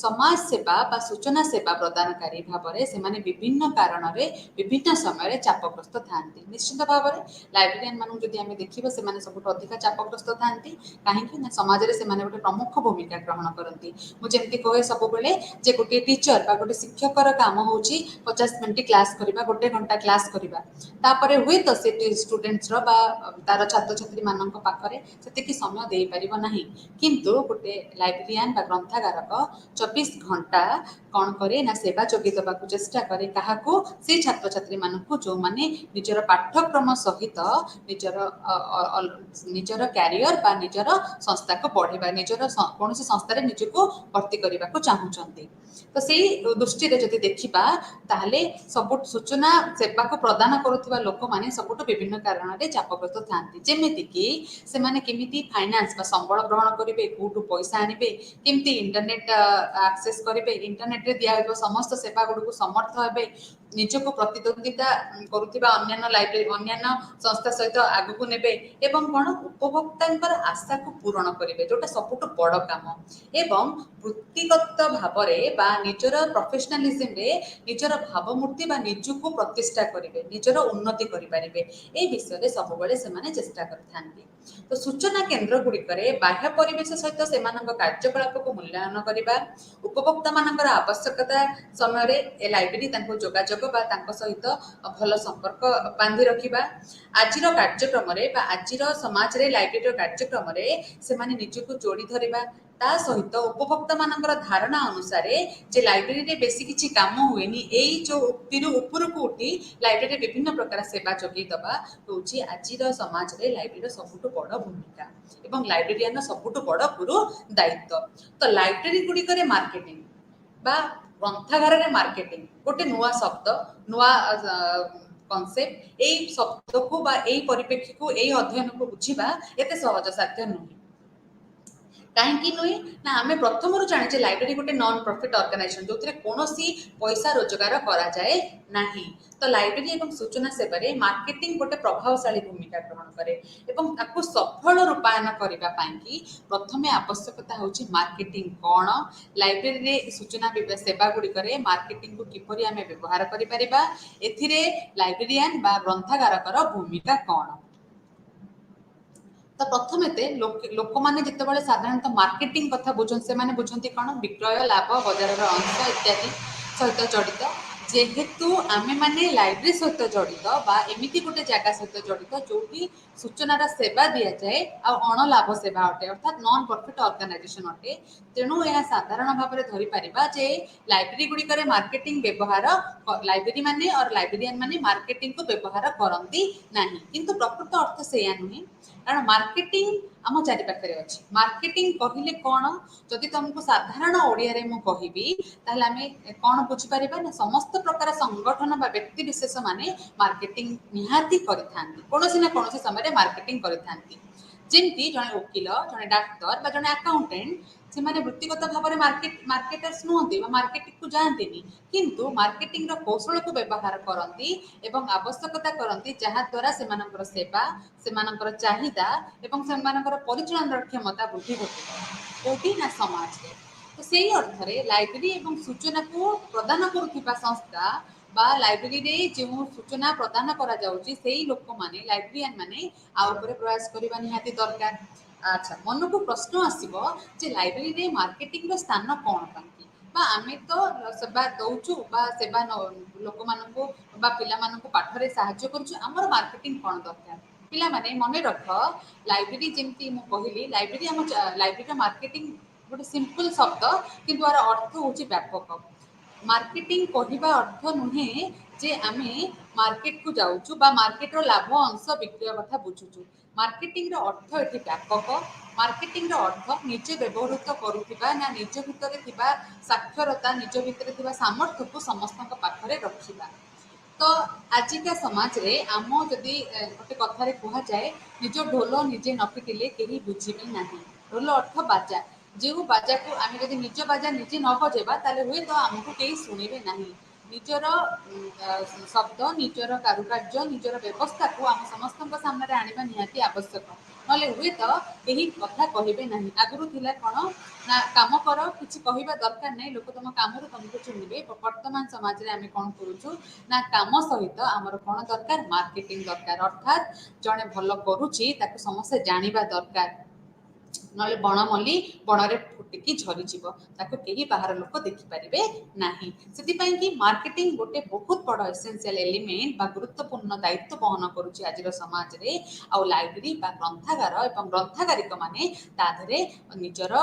ସମାଜ ସେବା ବା ସୂଚନା ସେବା ପ୍ରଦାନକାରୀ ଭାବରେ ସେମାନେ ବିଭିନ୍ନ କାରଣରେ ବିଭିନ୍ନ ସମୟରେ ଚାପଗ୍ରସ୍ତ ଥାନ୍ତି। ନିଶ୍ଚିତ ଭାବରେ ଲାଇବ୍ରେରିଆନ୍ ମାନଙ୍କୁ ଯଦି ଆମେ ଦେଖିବା ସେମାନେ ସବୁଠୁ ଅଧିକ ଚାପଗ୍ରସ୍ତ ଥାନ୍ତି କାହିଁକି ନା ସମାଜରେ ସେମାନେ ଗୋଟେ ପ୍ରମୁଖ ଭୂମିକା ଗ୍ରହଣ କରନ୍ତି। ମୁଁ ଯେମିତି କହେ ସବୁବେଳେ ଯେ ଗୋଟିଏ ଟିଚର ବା ଗୋଟେ ଶିକ୍ଷକର କାମ ହେଉଛି 50 ମିନିଟ୍ କ୍ଲାସ୍ କରିବା 1 ଘଣ୍ଟା କ୍ଲାସ୍ କରିବା ତାପରେ ହୁଏତ ସେ ଷ୍ଟୁଡେଣ୍ଟସର ବା ତାର ଛାତ୍ରଛାତ୍ରୀମାନଙ୍କ ପାଖରେ ସେତିକି ସମୟ ଦେଇପାରିବ ନାହିଁ କିନ୍ତୁ ଗୋଟେ ଲାଇବ୍ରେରିଆନ୍ ବା ଗ୍ରନ୍ଥାଗାରକ 24 ଘଣ୍ଟା କ'ଣ କରେ ନା ସେବା ଯୋଗାଇ ଦେବାକୁ ଚେଷ୍ଟା କରେ କାହାକୁ ସେ ଛାତ୍ରଛାତ୍ରୀମାନଙ୍କୁ ଯେଉଁମାନେ ନିଜର ପାଠ୍ୟକ୍ରମ ସହିତ ନିଜର କ୍ୟାରିୟର ବା ନିଜର ସଂସ୍ଥାକୁ ବଢ଼େଇବା ନିଜର କୌଣସି ସଂସ୍ଥାରେ ନିଜକୁ ଭର୍ତ୍ତି କରିବାକୁ ଚାହୁଁଛନ୍ତି। ତ ସେଇ ଦୃଷ୍ଟିରେ ଯଦି ଦେଖିବା ତାହେଲେ ସବୁ ସୂଚନା ସେବାକୁ ପ୍ରଦାନ କରୁଥିବା ଲୋକମାନେ ସବୁଠୁ ବିଭିନ୍ନ କାରଣରେ ଚାପଗ୍ରସ୍ତ ଥାନ୍ତି ଯେମିତିକି ସେମାନେ କେମିତି ଫାଇନାନ୍ସ ବା ସମ୍ବଳ ଗ୍ରହଣ କରିବେ କେଉଁଠୁ ପଇସା ଆଣିବେ କେମିତି ଇଣ୍ଟରନେଟ୍ ଆକ୍ସେସ୍ କରିବେ ଇଣ୍ଟରନେଟ୍ରେ ଦିଆହେଉଥିବା ସମସ୍ତ ସେବା ଗୁଡ଼ିକୁ ସମର୍ଥ ହେବେ ନିଜକୁ ପ୍ରତିଦ୍ୱନ୍ଦିତା କରୁଥିବା ଅନ୍ୟାନ୍ୟ ସଂସ୍ଥା ସହିତ ଆଗକୁ ନେବେ ଏବଂ କ'ଣ ଉପଭୋକ୍ତାଙ୍କର ଆଶାକୁ ପୂରଣ କରିବେ ଯେଉଁଟା ସବୁଠୁ ବଡ଼ କାମ ଏବଂ ବୃତ୍ତିଗତ ଭାବରେ ବା ନିଜର ପ୍ରଫେସନାଲିଜିମରେ ନିଜର ଭାବମୂର୍ତ୍ତି ବା ନିଜକୁ ପ୍ରତିଷ୍ଠା କରିବେ ନିଜର ଉନ୍ନତି କରିପାରିବେ এই ବିଷୟରେ ସବୁବେଳେ ସେମାନେ ଚେଷ୍ଟା କରିଥାନ୍ତି। ତ ସୂଚନା କେନ୍ଦ୍ର ଗୁଡ଼ିକରେ ବାହ୍ୟ ପରିବେଶ ସହିତ ସେମାନଙ୍କ କାର୍ଯ୍ୟକଳାପକୁ ମୂଲ୍ୟାୟନ କରିବା ଉପଭୋକ୍ତାମାନଙ୍କର ଆବଶ୍ୟକତା ସମୟରେ ଏ ଲାଇବ୍ରେରୀ ତାଙ୍କୁ ଯୋଗାଯୋଗ ବା ତାଙ୍କ ସହିତ ଭଲ ସମ୍ପର୍କ ବାନ୍ଧି ରଖିବା ଆଜିର କାର୍ଯ୍ୟକ୍ରମରେ ବା ଆଜିର ସମାଜରେ ଲାଇବ୍ରେରୀର କାର୍ଯ୍ୟକ୍ରମରେ ସେମାନେ ନିଜକୁ ଯୋଡ଼ି ଧରିବା ତା ସହିତ ଉପଭୋକ୍ତାମାନଙ୍କର ଧାରଣା ଅନୁସାରେ ଯେ ଲାଇବ୍ରେରୀରେ ବେଶୀ କିଛି କାମ ହୁଏନି ଏଇ ଯେଉଁ ଉକ୍ତିରୁ ଉପରକୁ ଉଠି ଲାଇବ୍ରେରୀରେ ବିଭିନ୍ନ ପ୍ରକାର ସେବା ଯୋଗାଇ ଦେବା ହେଉଛି ଆଜିର ସମାଜରେ ଲାଇବ୍ରେରୀର ସବୁଠୁ ବଡ଼ ଭୂମିକା ଏବଂ ଲାଇବ୍ରେରିଆନର ସବୁଠୁ ବଡ଼ ଗୁରୁ ଦାୟିତ୍ୱ। ତ ଲାଇବ୍ରେରୀ ଗୁଡ଼ିକରେ ମାର୍କେଟିଂ ବା ଗ୍ରନ୍ଥାଗାରରେ ମାର୍କେଟିଂ ଗୋଟେ ନୂଆ ଶବ୍ଦ ନୂଆ କନସେପ୍ଟ ଏଇ ଶବ୍ଦକୁ ବା ଏଇ ପରିପ୍ରେକ୍ଷୀକୁ ଏଇ ଅଧ୍ୟୟନକୁ ବୁଝିବା ଏତେ ସହଜ ସାଧ୍ୟ ନୁହେଁ। कहीं नुहे ना आम प्रथम जाने लाइब्रेरी गोटे नॉन प्रॉफिट ऑर्गेनाइजेशन जो कौन पैसा रोजगार करा जाए नहीं। तो लाइब्रेरी और सूचना सेवार मार्केटिंग गोटे प्रभावशाली भूमिका ग्रहण करे एवं ताकू सफल रूपायन करने प्रथम आवश्यकता हूँ मार्केटिंग कौन लाइब्रेरी सूचना सेवा गुड़िक मार्केटिंग को किपरि आमे व्यवहार करिपरिबा एथिरे लाइब्रेरियन बा ग्रंथागारकर भूमिका कौन। तो प्रथम लोक मैंने जिते साधारणतः मार्केटिंग कथा बुझन से माने बुझंती कौन विक्रय लाभ बजार अंश इत्यादि सहित जड़ित जेहेतु आमे माने लाइब्रेरी सहित जड़ित बा एमिति गोटे जगह सहित जड़ित जोटी सूचनार सेवा दि जाए अण लाभ सेवा अटे अर्थात नॉन प्रॉफिट ऑर्गेनाइजेशन अटे। तेणु यह साधारण भाव में धरी पारिबा जे लाइब्रेरी गुड़िक मार्केटिंग व्यवहार लाइब्रेरी माने और लाइब्रेरियन माने मार्केटिंग को व्यवहार करती नहीं किंतु प्रकृत अर्थ से नुहे कारण मार्केटिंग आम चारि पाखे अच्छी मार्केटिंग कहले कौन जदि तुमको साधारण ओडिया रे मु कहिबी ताहले आमे कौन बुझिपार ना समस्त प्रकार संगठन बा व्यक्ति विशेष माने मार्केटिंग निहाती करिथांती कोनोसी ना कोनोसी समय मार्केटिंग करिथांती जेमती जने वकील जने डाक्टर बा जने अकाउंटेंट से माने वृत्तिगत भाव में मार्केटर्स नुहति मार्केटिंग को जानती किंतु मार्केटिंग रो कौशल को व्यवहार करती एवं आवश्यकता करती जहाँ द्वारा सेमानकर सेवा सेमानकर चाहिदा एवं सेमानकर परिचालन क्षमता वृद्धि घटे कोटी ना समाज रे। तो सही अर्थ रे लाइब्रेरी एवं सूचना को प्रदान करुथिबा संस्था बा लाइब्रेरी रे जो सूचना प्रदान करा जाउची सेही लोक माने लाइब्रेरियन माने आ ऊपर प्रयास करबा निहाती दरकार। अच्छा मन को प्रश्न आसीबो जे लाइब्रेरी रे मार्केटिंग रो स्थान कोन पांकी बा आमे तो सेवा दउचु बा सेवा लोक मानको बा पिला मानको पाठरे सहाय्य करछु हमर मार्केटिंग कोन दरकार। पिला माने मने रख लाइब्रेरी जेमती मु कहिली लाइब्रेरी हम लाइब्रेरी मार्केटिंग गोटे सिंपल शब्द किंतु यार अर्थ होची व्यापक। मार्केटिंग कहवा अर्थ नुहे जे आमे मार्केट को जाऊँ बा मार्केट रो लाभ अंश विक्रय कथा बुझुचु मार्केटिंग रो अर्थ ये व्यापक। मार्केटिंग रो अर्थ निजे व्यवहृत करुथिबा ना निज भितर थिबा साक्षरता निज भितर थिबा सामर्थ्य को समस्त पाखरे रखिबा। तो आजिका समाज रे आम जदि गोटे कथारे कह जाए निज ढोल निजे न पिटिले केही बुझिबे नाही। ढोल अर्थ बाजा जो बाजा को आम जब निज बाजा निजे न बजेबा ताले हुए तो आमको कहीं शुणिबे नाही। निजर शब्द निजर कारुकार्य निजर व्यवस्था को आम समस्त सामने आनिबा निहाती आवश्यक नले हुए तो यही कथा कहे ना आगुरी थिला कौन ना काम कर किसी कहवा दरकार नहीं लोक तुम कम तुमको चुनिबे। वर्तमान समाज में आम कौन करुचु ना काम सहित आमर कौन दरकार मार्केटिंग दरकार अर्थात जड़े भल करुच्ची समस्ते जानिबा दरकार नले बण मल्ली बणरे फुटिकी झरीजीव ताको केही बाहर लोक देखिपारे ना से कि मार्केटिंग गोटे बहुत बड़ एसेंशियल एलिमेंट बा गुरुत्वपूर्ण दायित्व बहन करुच्ची आज समाज रे आउ लाइब्रेरी बा ग्रंथागार एवं ग्रंथागारिक माने ताधरे निजर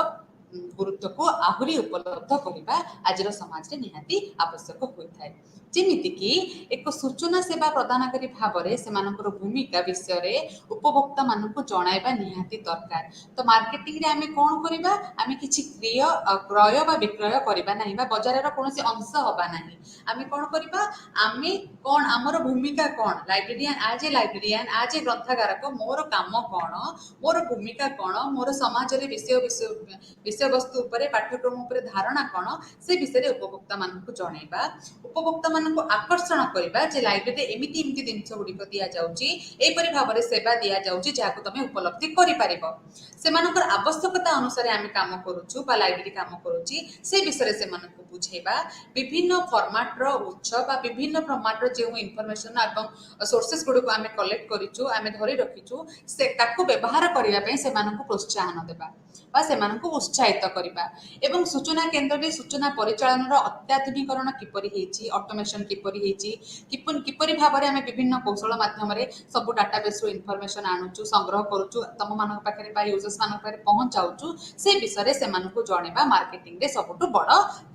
गुरुत्व को आहुरी उपलब्ध करने आज समाज रे निहाती आवश्यक होता है। जेमितिकी एक सूचना सेवा प्रदानकारी भाव में से भूमिका विषय उपभोक्ता मानक जणाइबा निहाती दरकार। तो मार्केटिंग रे आमे कौन करबा आमे किछि क्रय बा विक्रय करबा नाही बा बाजार रो कोनोसी अंश होबा नाही। आमे कौन करबा आमे कौन आमर भूमिका कौन लाइब्रेरियन आज ग्रंथागारक मोर काम कौन मोर भूमिका कौन मोर समाज रे विषय वस्तु उपरे पाठ्यक्रम उपरे धारणा कौन से विषय उपभोक्ता मानक जणाइबा उपभोक्ता मानक आकर्षण करबा जे लाइब्रेरी एमिति एमिति जिनिस गुड़िक दि जाउची एपरि भाव में सेवा दि जाउची जहाको तमे उपलब्धि करि पारिबो। सेमानकर आवश्यकता अनुसार आमे काम करूछु बा लाइब्रेरी काम करूची से विषय से मानक बुझेबा विभिन्न फॉर्मेट रो उच्च बा विभिन्न फॉर्मेट रो जे इन्फॉर्मेशन एवं सोर्सेस गुडको आमे कलेक्ट करिछु आमे धरि रखिछु से ताको व्यवहार करिया पय से मानक प्रोत्साहन देबा बा से मानक उत्साहित करबा एवं सूचना केन्द्र रे सूचना परिचालन रो अत्याधुनिकरण किपरि हेची ऑटोमेशन किपरि हेची किपरि भाव में आमे विभिन्न कौशल माध्यम रे सब डाटाबेस रो इन्फॉर्मेशन आणुछु संग्रह करूछु तम मानक पाखरे बा यूजर्स मानक पाखरे पहुंचाउछु से विषय से मानक जणेबा मार्केटिंग रे सबटु बड़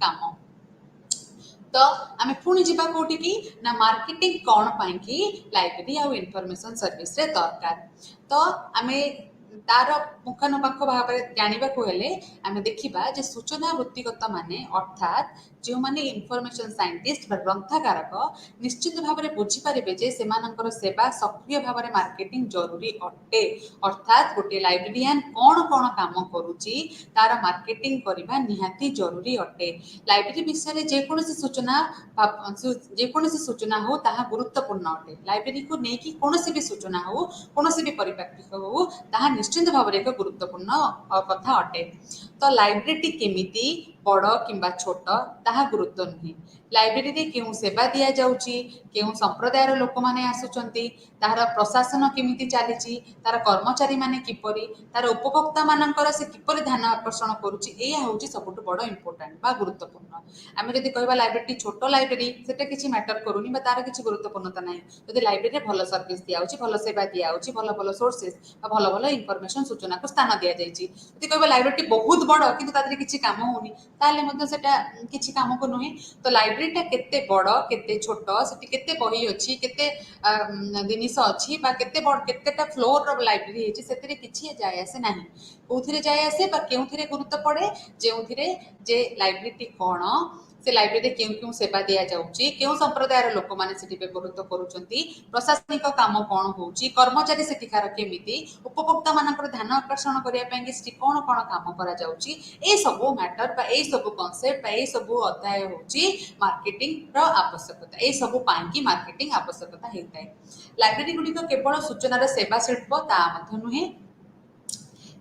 काम। तो आमे पुणी जीवा कोठी की ना मार्केटिंग कौन पाई की लाइब्रेरी आ इन्फॉर्मेशन सर्विस रे दरकार। तो आमे तार पुंखानुपुंख भाव जानवाक हेले आम देखा जे सूचना वृत्तिगत माने अर्थात जो माने इनफॉरमेशन साइंटिस्ट बा ग्रंथकारक निश्चित भाव में बुझीपारे जे सेमानंकर सेवा सक्रिय भाव में मार्केटिंग जरूरी अटे। अर्थात गोटे लाइब्रेरियन कौन कौन काम करुच्ची तार मार्केटिंग करने निहाती जरूरी अटे। लाइब्रेरी विषय जेकोसी सूचना जेकोसी सूचना हो ताहा गुरुत्वपूर्ण अटे। लाइब्रेरी को लेकिन कौन भी सूचना हो कौन भी परिप्रेक्षित हो ताहा निश्चित भाव में एक गुरुत्वपूर्ण कथा अटे। तो लाइब्रेरी केमिति बड़ किंबा छोट ताहा गुरुत्व नुहे। लाइब्रेरी क्यों सेवा दि जाउची क्यों संप्रदायर लोक माने आसुचंती तार प्रशासन केमिति चली तार कर्मचारी माने किपरि तार उपभोक्ता मानकर से किपरि ध्यान आकर्षण करुच्ची यह हूँ सबुठ बड़ इंपोर्टाट बा गुरुत्वपूर्ण। आम जब कह लाइब्रेरी छोट लाइब्रेरी से किसी मैटर करूनी तार किसी गुरुत्वपूर्णता ना जब लाइब्रेरी भल सर्विस दिखाई भल सेवा दिखाई भल भल सोर्सेस भल भल इनफॉरमेशन सूचना को स्थान दि जाइए। जब कह लाइब्रेरी बहुत बड़ कि किसी काम होनी ताले सेटा किसी काम को नुहे। तो लाइब्रेरीटा केते बड़ केते छोट से केते बही अच्छी केते जिनिस अच्छी केते बड़ केतेटा फ्लोर लाइब्रेरी है किसी जाए आसे ना कौन जाए आसे क्यों गुरुत्व पड़े जो जे लाइब्रेरी कौन से लाइब्रेरी क्यों क्यों सेवा दि जाऊँगी क्यों संप्रदायर लोक मैंने व्यवहृत करुँच प्रशासनिक काम कौन हो कर्मचारी सेठिकार केमिति उपभोक्ता मानकर ध्यान आकर्षण करने कौन कौन काम कर सब मैटर सब कनसेप्ट सब अध्याय हूँ मार्केटिंग आवश्यकता ये सब मार्केटिंग आवश्यकता होता है। लाइब्रेरी गुड़िक केवल सूचनार सेवा शिल्प ता नुहे।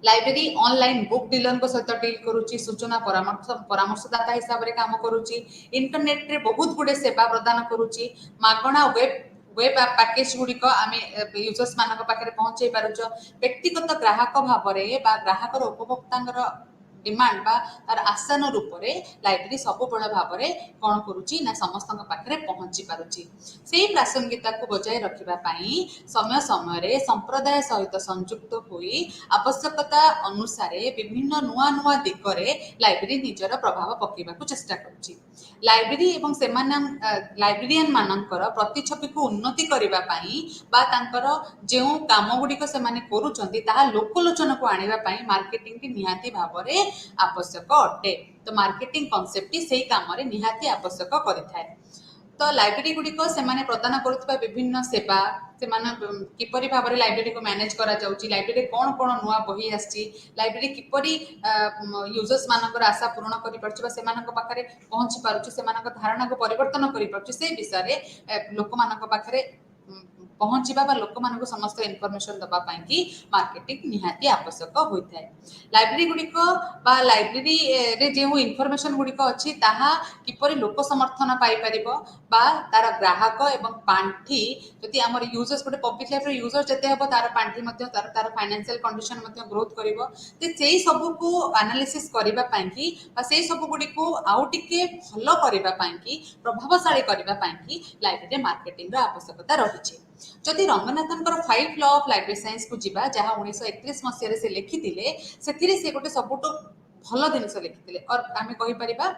लाइब्रेरी ऑनलाइन बुक डीलर सहित डील करुच्ची सूचना परामर्शदाता हिसाब से काम करुच्ची इंटरनेट रे बहुत गुड़े सेवा प्रदान करुच्ची मागणा वेब पैकेज गुड़िक आम यूजर्स मान पाखे पहुंचे पारुच व्यक्तिगत ग्राहक भाव में ग्राहक उपभोक्ता डिमांड बा तार आसान रूप से लाइब्रेरी सब बड़ भाव में कौन करुच्ची ना समस्त पाखे पहुंची पारुच्ची से प्रासंगिकता को बजाय रखापी समय समय संप्रदाय सहित संयुक्त हुई आवश्यकता अनुसार विभिन्न नुआ नुआ दिगरे लाइब्रेरी निजर प्रभाव पकेबा चेष्टा करुच्ची। लाइब्रेरी एवं लाइब्रेरियन मानकर प्रतिछवि को उन्नति करबा पई बा तांकर जो काम गुड़िक से करुचंती ताहा लोकलोचन को आनिबा पई मार्केटिंग की निहाती भाव में आवश्यक अटे। तो मार्केटिंग कॉन्सेप्ट से काम रे निहाती आवश्यक करिथाय। तो लाइब्रेरी गुड़िक से प्रदान करुवा विभिन्न सेवा से किपरि भाव में लाइब्रेरी को मैनेज करा जाउची लाइब्रेरी कौन कौन नुआ बही आसी लाइब्रेरी किपरि यूजर्स मानकर आशा पूर्ण करि परछि से पाखे पहुँची पारुछि से धारणा को परिवर्तन करि परछि से विषय लोक मानक पाखे पहुँचवा लोक मान समस्त इनफॉरमेशन दवापाई कि मार्केटिंग निहाती आवश्यक होता है। लाइब्रेरी गुड़िक लाइब्रेरी रे जो इनफॉरमेशन गुड़िक अच्छी ताहा किपरि लोक समर्थन पाइपर तार ग्राहक एवं पांठी जदि आम यूजर्स गोटे पब्लिक लाइब्रेरी यूजर जिते हम तार पांठी तार फाइनेंशियल कंडीशन ग्रोथ कर सब को एनालिसिस करने से सब गुड़ी को आउ टिके भल करने प्रभावशाली करने लाइब्रेरी मार्केटिंग आवश्यकता रही। जदि Ranganathan 5 law of library science को जीवा जहाँ 1931 मसीह से लिखिथिले से गोटे सबुठ भल जिनस लिखिथिले और आम कहीपर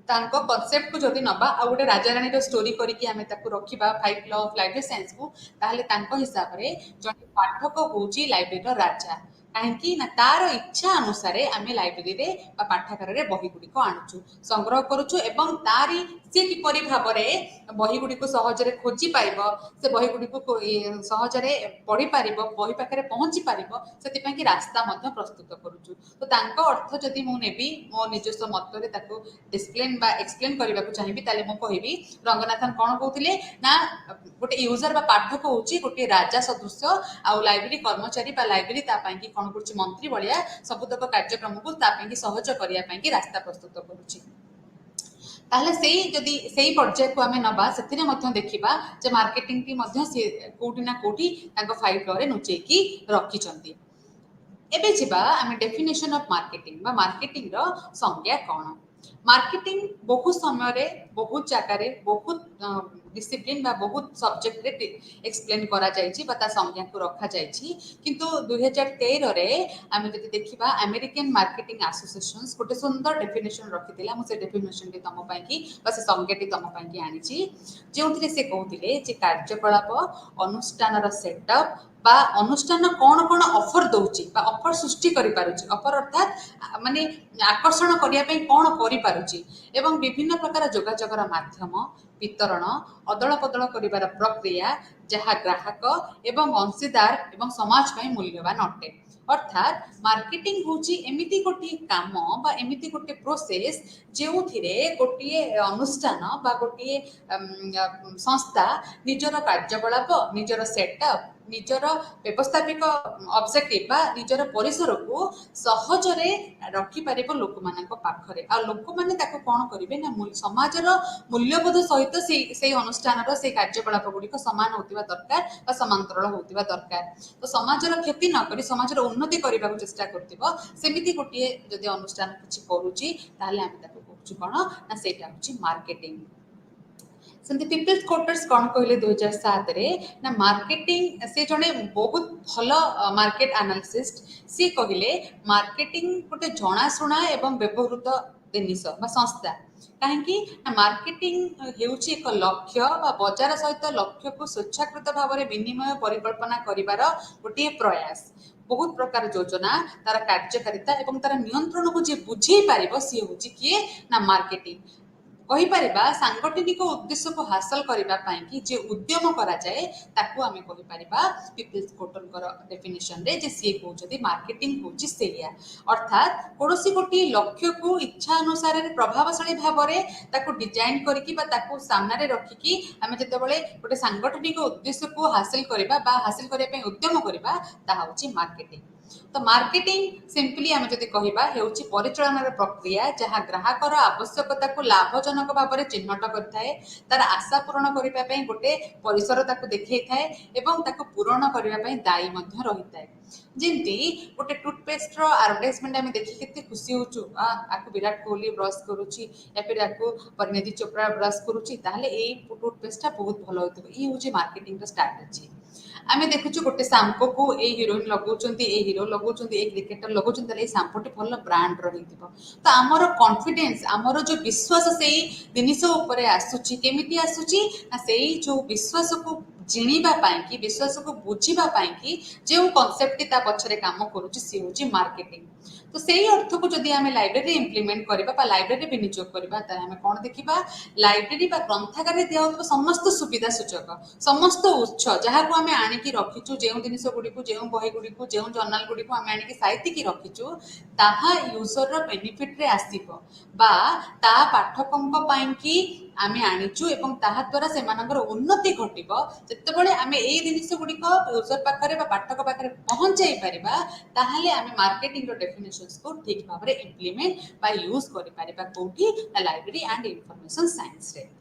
तांको कॉन्सेप्ट को जदि नबा आ गोटे राजा रानी स्टोरी करके आमे ताकू रखिबा 5 लॉ ऑफ लाइब्रेरी साइंस को ताहले तांको हिसाब रे जने पाठक होउची लाइब्रेरी राजा कहीं ना तार इच्छा अनुसार आम लाइब्रेरी रे पाठागार रे बही गुड़ी को आणुचु संग्रह करुचु एवं तारी सी किपरि भाव में बही गुड़ी को सहजरे खोजी पाइब से बही गुड़ी को सहजरे पढ़ी पार बही पाखे पहुँची पार से रास्ता प्रस्तुत करुचु। तो तांको अर्थ जदि मु नेबी मो निजस्व मत डिस्प्लेन बा एक्सप्लेन करने को चाहिए ताले मु कहिबी रंगनाथन कौन कहते ना गोटे यूजर बा पाठक होची गोटे राजा सदृश्य आ लाइब्रेरी कर्मचारी बा लाइब्रेरी तापाई कि कौन कर मंत्री भाया सबुतक कार्यक्रम को सहज करने रास्ता प्रस्तुत करुच्ची। ताहले से पर्याय को आम नवा से देखा जे मार्केटिंग की कौटी ना कौटी 5 लॉ रे नुचेकी रखिंट। एबे जिबा आम डेफिनेशन ऑफ मार्केटिंग बा मार्केटिंग रो संज्ञा कौन। मार्केटिंग बहुत समय बहुत जगार बहुत डिसिप्लिन बा बहुत सब्जेक्ट रे एक्सप्लेन करा जायछि बा ता संज्ञा को रखा जायछि किंतु 2013 रे आमे जदि देखिबा अमेरिकन मार्केटिंग एसोसिएशंस गोटे सुंदर डेफिनेशन रखिथिला मु से डेफिनेशन टी तम पई की बा से संज्ञा टी तम पई की आनिछि जेउथिरे से कहउथिले जे कार्यकलाप अनुष्ठानर सेटअप बा अनुष्ठान कौन कौन ऑफर दउछि बा ऑफर सृष्टि करि पारुछि ऑफर अर्थात माने आकर्षण करिया पई कौन करि पारुछि एवं विभिन्न प्रकार जोगाजोगर माध्यम वितरण अदल बदल करिवार प्रक्रिया जहाँ ग्राहक एवं अंशीदार एवं समाज पई मूल्यवान अटे अर्थात मार्केटिंग होची एमिति गोटे काम बा एमिति गोटे प्रोसेस जेउथिरे गोटे अनुष्ठान बा गोटे संस्था निजर कार्यकलाप निजर सेटअप निजर व्यवस्थापिक ऑब्जेक्टिव बा निजर परिसर को सहजरे रखि पारिबो लोक मानक पाखरे आ लोक माने ताको कोन करिवे ना समाजर मूल्यबोध सहित से अनुष्ठान से कार्यकलाप गुड़ी समान होतिबा दरकार बा समांतरल होतिबा दरकार तो समाजर क्षति न करी समाजर उन्नति करबा को चेष्टा करथिबो सेमिति गोटे जदि अनुष्ठान किछि करूची ताले हम ताको कहूछु कोन ना सेटा होची मार्केटिंग सेमती पीपल्स क्वार्टर्स कौन कहले 2007 रे ना मार्केटिंग से जने बहुत भल मार्केट एनालिसिस्ट सी कहले मार्केटिंग गोटे जनाशुना एवं व्यवहृत जिनिस बा संस्था कहीं मार्केटिंग हेउची एक लक्ष्य बा बाजार सहित लक्ष्य को स्वेच्छाकृत भाव में विनिमय परिकल्पना करिवार गोटे प्रयास बहुत प्रकार योजना तार कार्यकारिता एवं तार नियंत्रण को जे बुझे पारिबो सी होची किए ना मार्केटिंग कहि परिबा सांगठनिक उद्देश्य को हासिल करबा पई कि जे उद्यम करा जाए ताकू आमे कहि परिबा पीपल्स कोटनकर डेफिनेशन रे जे सी कहउछथि मार्केटिंग होची सेया अर्थात कोनोसी गोटी लक्ष्य को इच्छा अनुसार प्रभावशाली भाव रे ताकू डिजाइन करकी बा ताकू सामने रे रखी कि आमे जते बेले गोटे सांगठनिक उद्देश्य को हासिल करबा बा हासिल करिया पई उद्यम करबा ता होची मार्केटिंग तो मार्केटिंग सिंपली आमे जदि कहिबा हेउची परिचालनार प्रक्रिया जहाँ ग्राहकर आवश्यकता को लाभजनक भाव में चिन्हट करथाए तार आशा पूरण करिबा पई गोटे परिसर ताकू देखै थाए एवं ताकू पूरण करिबा पई दायी मध्य रहिताए जेंती गोटे टूथपेस्ट रो एडवर्टाइजमेंट आमे देखि केते खुशी होचु आकु विराट कोहली ब्रश करूची या फिर आकु परिणीति चोपड़ा ब्रश करूची ताहले एई टूथपेस्टटा बहुत भलो होतबो ई होची मार्केटिंग रो स्ट्रेटजी आमे देखुछु गोटे शैम्पू को ए हीरोइन लगौचंती ए हीरो लगौचंती ए क्रिकेटर लगौचंती ताले शैम्पूटी भलो ब्रांड रहितिबो तो हमर कॉन्फिडेंस हमर जो विश्वास सेई जिनिस ऊपर आसुची केमिति आसुची ना सेई जो विश्वास को जिणीबा पाई कि विश्वास को बुझीबा पाई कि जो कांसेप्ट ता पछरे काम करूची सी होची मार्केटिंग तो सेही अर्थ को जदि आमे लाइब्रेरी इंप्लीमेंट करबा बा लाइब्रेरी विनियोग करबा त आमे कोन देखिबा लाइब्रेरी बा ग्रंथागार दिया होतबा समस्त सुविधा सूचक समस्त उत्स जहाँ को आमे आनी की रखिछु जेउ जिनिस गुडी को जेउ बही गुडी को जेउ जर्नल गुडी को आमे आनी की साहित्य की रखिछु ताहा यूजर रो बेनिफिट रे आसीबो बा ता पाठकंक पाई की आमे आनिछु एवं ताहा द्वारा सेमानकर उन्नति घटिबो जेतेबेले आमे एई जिनिस गुडी को यूजर पाखरे बा पाठक पाखरे पहुंचाई परिबा ताहाले आमे मार्केटिंग रो डेफिनेशंस को ठीक भाव रे इंप्लीमेंट बा यूज करि परिबा कोठी लाइब्रेरी एंड इंफॉर्मेशन साइंस रे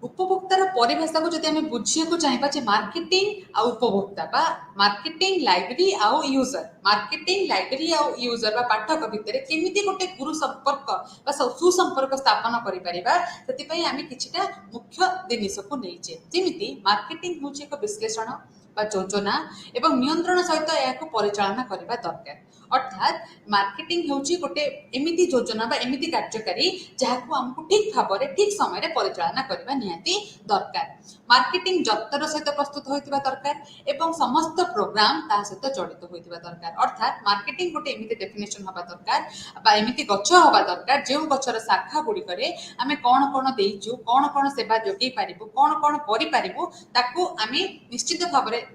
उपभोक्तार परिभाषा को जदि हमें बुझिया को चाहिबा जे मार्केटिंग आ उपभोक्ता बा मार्केटिंग लाइब्रेरी आ यूजर मार्केटिंग लाइब्रेरी आ यूजर बा पाठक भितर केमिति गोटे गुरु संपर्क बा सुसंपर्क स्थापन करि परिबा सेति पई आमे किछिटा मुख्य जिनिस को नैचे जेमिति मार्केटिंग होची एक विश्लेषण बा योजना एवं नियंत्रण सहित याको परिचालना करबा दरकार अर्थात मार्केटिंग होची गोटे एमिति योजना बा एमिति कार्यकारी जहाको हमको ठीक भाव रे ठीक समय रे परिचालना करबा निहाती दरकार मार्केटिंग जत्तर सहित प्रस्तुत होइतिबा दरकार एवं समस्त प्रोग्राम ता सहित जड़ित होइतिबा दरकार अर्थात मार्केटिंग गोटे एमिति डेफिनेशन हबा दरकार बा एमिति गच्छ हबा दरकार जेउ गच्छर शाखा गुडी करे आमे कोन कोन देइछु कोन सेवा जोगै पारिबु कोन करि पारिबु ताकू आमे निश्चित भाव रे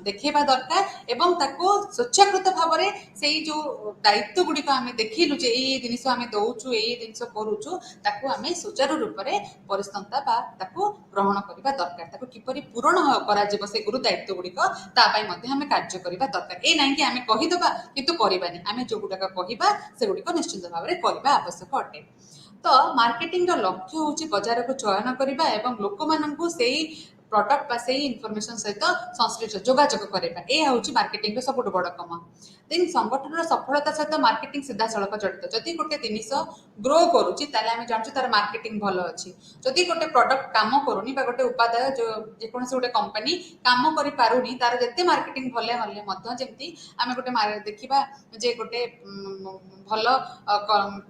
देखेबा दरकार एवं ताको स्वच्छाकृत भाव रे सेई जो दायित्व गुडी को आमे देखिलु जे ए जिनिस आमे दउछु ए जिनिस करूछु ताकू आमे सुचारू रूप रे परिसंता बा ताकू ग्रहण करिबा दरकार ताकू किपरि पूर्ण करा जेबो से गुरु दायित्व गुडी को ता पई मध्ये आमे कार्य करिबा दरकार ए नाही कि आमे कहि दबा किंतु करिबानी आमे जो गुडा कहिबा से गुडी को निश्चित भाव रे करिबा आवश्यक अटे तो मार्केटिंग रो लक्ष्य होची बाजार को चयन करिबा एवं लोक माननकु सेई प्रॉडक्ट बा सेही इनफॉरमेशन सहित संश्लिष्ट जोगाजोग करबा ए होची मार्केटिंग रो सबुठ बड़ कम देन संगठन सफलता सहित मार्केटिंग सीधा सड़क जड़ित जदि गोटे जिनिस ग्रो करुच्ची आम जानूँ तार मार्केटिंग भल अच्छी जदि गोटे प्रडक्ट काम करूनी गोटे उपादाय जो जेकोसी गोटे कंपनी काम कर पारुनी तार जिते मार्केटिंग भले हले जमी आम गोटे देखा जे गोटे भल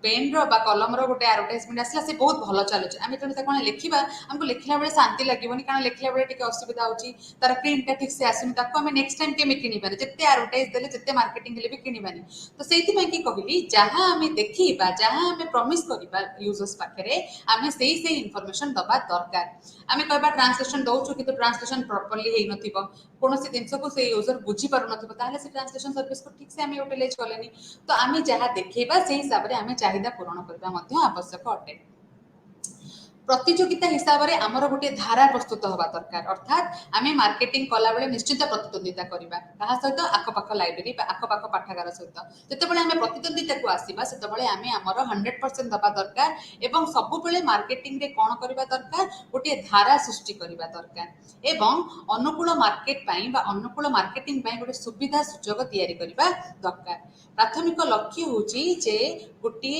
पेन रा कलम रोटे आडभटाइजमेंट आसला से बहुत भल चलुचे आम जो कौन लिखा आमको लिखला बेले शांति लगे कारण लिखला बेले असुविधा होची तार प्रिंटा ठीक से आसुनी आम नेक्स्ट टाइम केमी किणवानी जिते आडभटाइज देले जिते मार्केटिंग भी किणवानी तो से कहली जहाँ आम देखा जहाँ आम प्रमिश करवा यूजर्स पाखे आम से इनफर्मेशन दबा दरकार आम कहवा ट्रांसलेशन दौचु कि ट्रांसलेशन प्रॉपर्ली हो कौन जिनस को से यूजर बुझीपार ना से ट्रांसलेशन सर्विस को ठीक से आम यूटिलाइज कले तो आम जहाँ देखा से हिसाब से आम चाहिदा पूरण करने आवश्यक अटे प्रतियोगिता हिसाब से आमर गोटे धारा प्रस्तुत हवा दरकार अर्थात आम मार्केटिंग कला बेले निश्चित प्रतिद्वंदिता करवा कहा सहित आखपाख लाइब्रेरी आखपाख पाठागार सहित जितेबाला आम प्रतिद्वंदिता को आसवा से आम आमर 100% दबा दरकार एवं सबुबले मार्केटिंग रे कौन करवा दरकार गोटे धारा सृष्टि करवा दरकार एवं अनुकूल मार्केट अनुकूल मार्केटिंग गोटे सुविधा सुजोग तैयारी करवा दरकार प्राथमिक लक्ष्य होची जे गोटे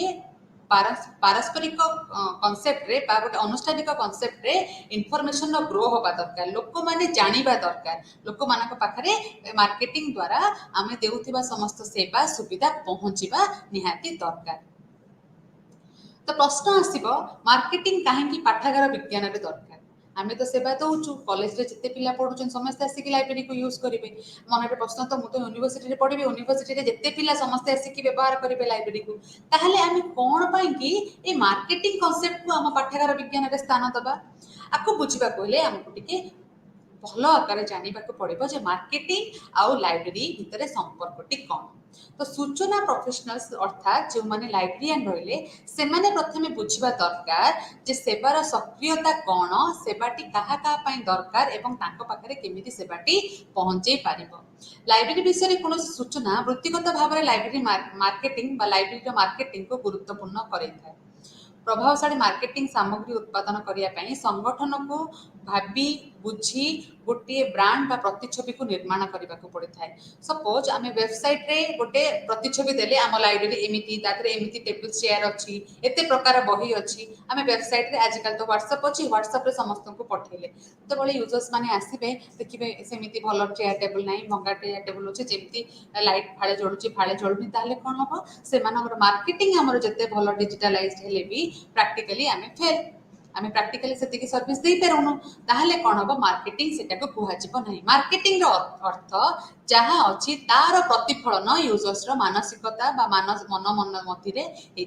पारस्परिक कॉन्सेप्ट रे गोटे अनुष्ठानिक कॉन्सेप्ट रे इनफॉरमेशन ग्रो होगा दरकार लोक माने जानिबा दरकार लोक मानक पाखरे मार्केटिंग द्वारा आमे देउथिबा समस्त सेवा सुविधा पहुंचीबा निहाती दरकार तो प्रश्न आसीबो मार्केटिंग काहेकि पाठागार विज्ञान रे दरकार आम तो सेवा दौचु कॉलेज रे जिते पिला पढ़ुछन समस्त आसिक लाइब्रेरी को यूज करेंगे मन प्रश्न तो मुझे यूनिवर्सिटी पढ़ी यूनिवर्सिटी जिते पिला समस्त आसिक व्यवहार करेंगे लाइब्रेरी को ताहले आम कौन पाई ए मार्केटिंग कॉन्सेप्ट को आम पाठागार विज्ञान रे स्थान दबा आपको बुझा हेले आमको टिके भल आकार जानवा पड़ो जे मार्केटिंग आउ लाइब्रेरी भितर संपर्कटी कौन तो सूचना प्रोफेशनल्स अर्थात जो माने लाइब्रेरियन रहिले से माने प्रथमे बुझिबा दरकार जे सेवार सक्रियता कौन सेवाटी कहा दरकार एवं तांको पाखरे केमिति सेवाटी पहुंचे पारिबो लाइब्रेरी विषय कौन सूचना वृत्तिगत भाव में लाइब्रेरी मार्केटिंग बा लाइब्रेरी मार्केटिंग को गुरुत्वपूर्ण करैथाय प्रभावशाली मार्केटिंग सामग्री उत्पादन करने संगठन को भावी बुझी गोटे ब्रांड बा प्रतिच्छवि को निर्माण करने को पड़ता है सपोज आम वेबसाइट रे गोटे प्रतिच्छवि देले आम लाइब्रेरी एमती एमती टेबल चेयर अच्छी एत प्रकार बही अच्छी आम वेबसाइट रे आजकल तो व्हाट्सएप अच्छी व्हाट्सएप रे समस्त को पठेले तो यूजर्स माने आसबे देखिए सेमती भल चेयर टेबल ना भंगा चेयर टेबल अच्छे जमी लाइट फाड़े जलुची फाड़े जलुनी ताहले कौन हम से मार्केटिंग आमर जिते भल डिजिटालाइज हेले भी प्रैक्टिकली आम फेल आम प्रैक्टिकली से सर्विस दे पारूनु ताहले कौन हम मार्केटिंग से नहीं मार्केटिंग अर्थ जहाँ अच्छी तार प्रतिफलन यूजर्स मानसिकता मन मन मध्य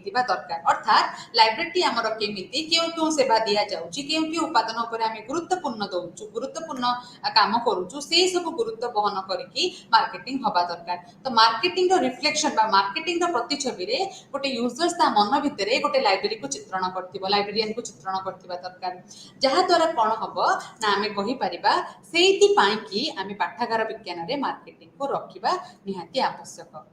दरकार अर्थात लाइब्रेरी आमर केमिति क्यों क्यों सेवा दि जाऊँगी क्यों क्यों उपादान उपर आम गुरुत्वपूर्ण दौचु गुरुत्वपूर्ण काम करुचु से सब गुरुत्व बहन करके मार्केटिंग हवा दरकार तो मार्केटिंग रिफ्लेक्शन मार्केटिंग प्रतिच्छवि गोटे यूजर्स ता मन भितर गोटे लाइब्रेरी को चित्रण कर लाइब्रेरियन को चित्रण करथिबा दरकार जहाँ द्वारा कौन हम ना आम कहीपर से आम पाठागार विज्ञान रे मार्केटिंग को रखा निहाती आवश्यक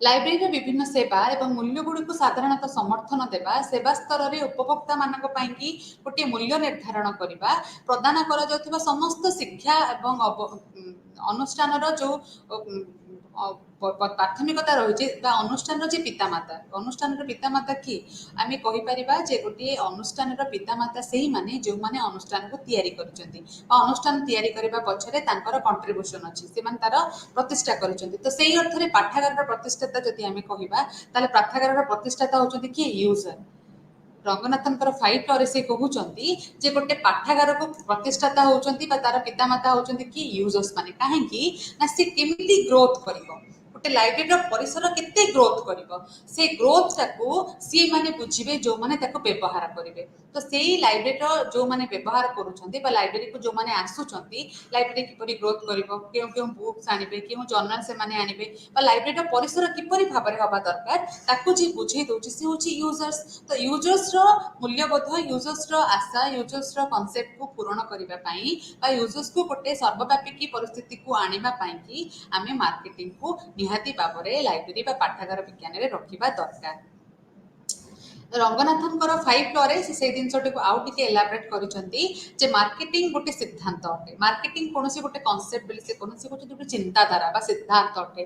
लाइब्रेरी विभिन्न सेवा एवं मूल्य गुड़ी को साधारणतः समर्थन देवा सेवा स्तर में उपभोक्ता मानक गोटे मूल्य निर्धारण करने प्रदान कर समस्त शिक्षा एवं अनुष्ठान जो प्राथमिकता रही अनुष्ठान जे पितामाता अनुष्ठान पितामाता किए आम कहीपर जे गोटे अनुष्ठान पितामाता से ही माने जो माने अनुष्ठान को तैयारी करछंती अनुष्ठान तैयारी करबा पछरे तांकर कंट्रीब्यूशन अछि से माने तार प्रतिष्ठा करछंती तो सेही अर्थ रे पाठागार प्रतिष्ठाता जदि आम कहिबा ताले पाठागार प्रतिष्ठाता होचंती कि यूजर रंगनाथन फाइटर से कहते जे गोटे पाठागार को प्रतिष्ठाता होचंती तार पितामाता होचंती कि यूजर्स माने काहेकि ना से केमिति ग्रोथ करिवो गोटे लाइब्रेरी परिसर केते ग्रोथ करिवो से ग्रोथ टाको सी माने बुझिबे जो माने ताको व्यवहार करिवे तो सेही लाइब्रेरी जो माने व्यवहार करूछंती बा लाइब्रेरी को जो माने आसुछंती लाइब्रेरी किपरि ग्रोथ करिवो केउ केउ बुक्स आनिबे केउ जर्नल से माने आनिबे बा लाइब्रेरी परिसर किपरि भाबरे हबा दरकार ताको जे बुझेई दोछि से होछि यूजर्स तो यूजर्स रो मूल्यबोध यूजर्स रो आशा यूजर्स रो कांसेप्ट को पूर्ण करिबा पई बा यूजर्स को गोटे सर्वव्यापी परिस्थिति को आनिबा पई कि आमे मार्केटिंग को निहाती भाबरे लाइब्रेरी बा पाठागार विज्ञान रे रखिबा दरकार ରଙ୍ଗନାଥଙ୍କର 5 ରେ ସେ ଜିନିଷଟିକୁ ଆଉ ଟିକେ ଏଲାବରେଟ୍ କରିଛନ୍ତି ଯେ ମାର୍କେଟିଂ ଗୋଟେ ସିଦ୍ଧାନ୍ତ ଅଟେ। ମାର୍କେଟିଂ କୌଣସି ଗୋଟେ କନସେପ୍ଟ ବୋଲି ସେ କୌଣସି ଗୋଟେ ଚିନ୍ତାଧାରା ବା ସିଦ୍ଧାନ୍ତ ଅଟେ,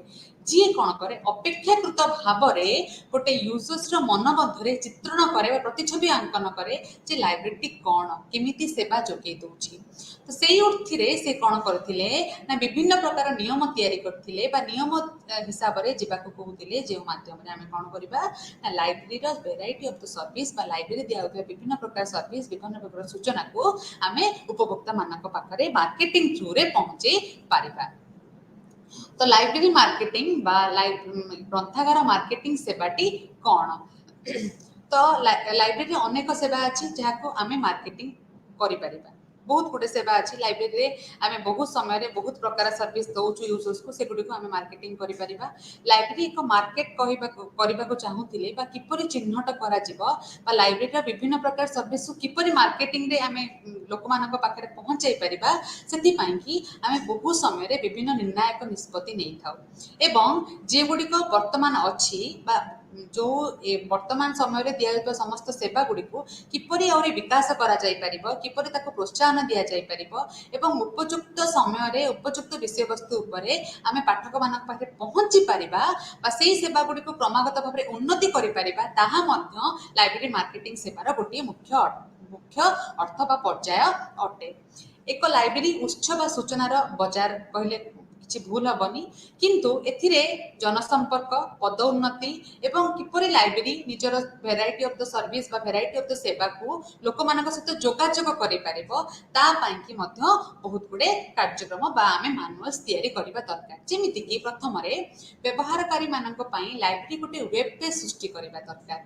ଯିଏ କ'ଣ କରେ ଅପେକ୍ଷାକୃତ ଭାବରେ ଗୋଟେ ୟୁଜର୍ସର ମନ ମଧ୍ୟରେ ଚିତ୍ରଣ କରେ ବା ପ୍ରତିଛବି ଅଙ୍କନ କରେ ଯେ ଲାଇବ୍ରେରୀଟି କ'ଣ କେମିତି ସେବା ଯୋଗାଇ ଦେଉଛି। ତ ସେଇ ଅର୍ଥରେ ସେ କ'ଣ କରିଥିଲେ ନା ବିଭିନ୍ନ ପ୍ରକାର ନିୟମ ତିଆରି କରିଥିଲେ ବା ନିୟମ ହିସାବରେ ଯିବାକୁ କହୁଥିଲେ, ଯେଉଁ ମାଧ୍ୟମରେ ଆମେ କ'ଣ କରିବା ନା ଲାଇବ୍ରେରୀର ଭେରାଇଟି ଅଫ୍ ଦ ସର୍ଭିସ୍ ବା ଲାଇବ୍ରେରୀ ଦିଆଯାଉଥିବା ବିଭିନ୍ନ ପ୍ରକାର ସର୍ଭିସ୍ ବିଭିନ୍ନ ପ୍ରକାର ସୂଚନାକୁ ଆମେ ଉପଭୋକ୍ତାମାନଙ୍କ ପାଖରେ ମାର୍କେଟିଂ ଥ୍ରୁରେ ପହଞ୍ଚେଇ ପାରିବା। ତ ଲାଇବ୍ରେରୀ ମାର୍କେଟିଂ ବା ଗ୍ରନ୍ଥାଗାର ମାର୍କେଟିଂ ସେବାଟି କ'ଣ? ତ ଲାଇବ୍ରେରୀରେ ଅନେକ ସେବା ଅଛି ଯାହାକୁ ଆମେ ମାର୍କେଟିଂ କରିପାରିବା। ବହୁତ ଗୁଡ଼େ ସେବା ଅଛି ଲାଇବ୍ରେରୀରେ, ଆମେ ବହୁତ ସମୟରେ ବହୁତ ପ୍ରକାର ସର୍ଭିସ୍ ଦେଉଛୁ ୟୁଜର୍ସକୁ, ସେଗୁଡ଼ିକୁ ଆମେ ମାର୍କେଟିଂ କରିପାରିବା। ଲାଇବ୍ରେରୀ ଏକ ମାର୍କେଟ କରିବାକୁ ଚାହୁଁଥିଲେ ବା କିପରି ଚିହ୍ନଟ କରାଯିବ ବା ଲାଇବ୍ରେରୀର ବିଭିନ୍ନ ପ୍ରକାର ସର୍ଭିସ୍କୁ କିପରି ମାର୍କେଟିଂରେ ଆମେ ଲୋକମାନଙ୍କ ପାଖରେ ପହଞ୍ଚାଇ ପାରିବା, ସେଥିପାଇଁକି ଆମେ ବହୁ ସମୟରେ ବିଭିନ୍ନ ନିର୍ଣ୍ଣାୟକ ନିଷ୍ପତ୍ତି ନେଇଥାଉ ଏବଂ ଯେଗୁଡ଼ିକ ବର୍ତ୍ତମାନ ଅଛି ବା ଯେଉଁ ବର୍ତ୍ତମାନ ସମୟରେ ଦିଆଯାଉଥିବା ସମସ୍ତ ସେବା ଗୁଡ଼ିକୁ କିପରି ଆହୁରି ବିକାଶ କରାଯାଇପାରିବ, କିପରି ତାକୁ ପ୍ରୋତ୍ସାହନ ଦିଆଯାଇପାରିବ ଏବଂ ଉପଯୁକ୍ତ ସମୟରେ ଉପଯୁକ୍ତ ବିଷୟବସ୍ତୁ ଉପରେ ଆମେ ପାଠକମାନଙ୍କ ପାଖରେ ପହଞ୍ଚି ପାରିବା ବା ସେହି ସେବା ଗୁଡ଼ିକୁ କ୍ରମାଗତ ଭାବରେ ଉନ୍ନତି କରିପାରିବା, ତାହା ମଧ୍ୟ ଲାଇବ୍ରେରୀ ମାର୍କେଟିଂ ସେବାର ଗୋଟିଏ ମୁଖ୍ୟ ଅର୍ଥ ବା ପର୍ଯ୍ୟାୟ ଅଟେ। ଏକ ଲାଇବ୍ରେରୀ ଉତ୍ସ ବା ସୂଚନାର ବଜାର କହିଲେ କିଛି ଭୁଲ ହେବନି, କିନ୍ତୁ ଏଥିରେ ଜନସମ୍ପର୍କ, ପଦୋନ୍ନତି ଏବଂ କିପରି ଲାଇବ୍ରେରୀ ନିଜର ଭେରାଇଟି ଅଫ୍ ଦ ସର୍ଭିସ୍ ବା ଭେରାଇଟି ଅଫ୍ ଦ ସେବାକୁ ଲୋକମାନଙ୍କ ସହିତ ଯୋଗାଯୋଗ କରିପାରିବ, ତା ପାଇଁକି ମଧ୍ୟ ବହୁତ ଗୁଡ଼ିଏ କାର୍ଯ୍ୟକ୍ରମ ବା ଆମେ ମାନୁଆଲ୍ସ ତିଆରି କରିବା ଦରକାର। ଯେମିତିକି ପ୍ରଥମରେ ବ୍ୟବହାରକାରୀମାନଙ୍କ ପାଇଁ ଲାଇବ୍ରେରୀ ଗୋଟେ ୱେବ୍ ପେଜ୍ ସୃଷ୍ଟି କରିବା ଦରକାର।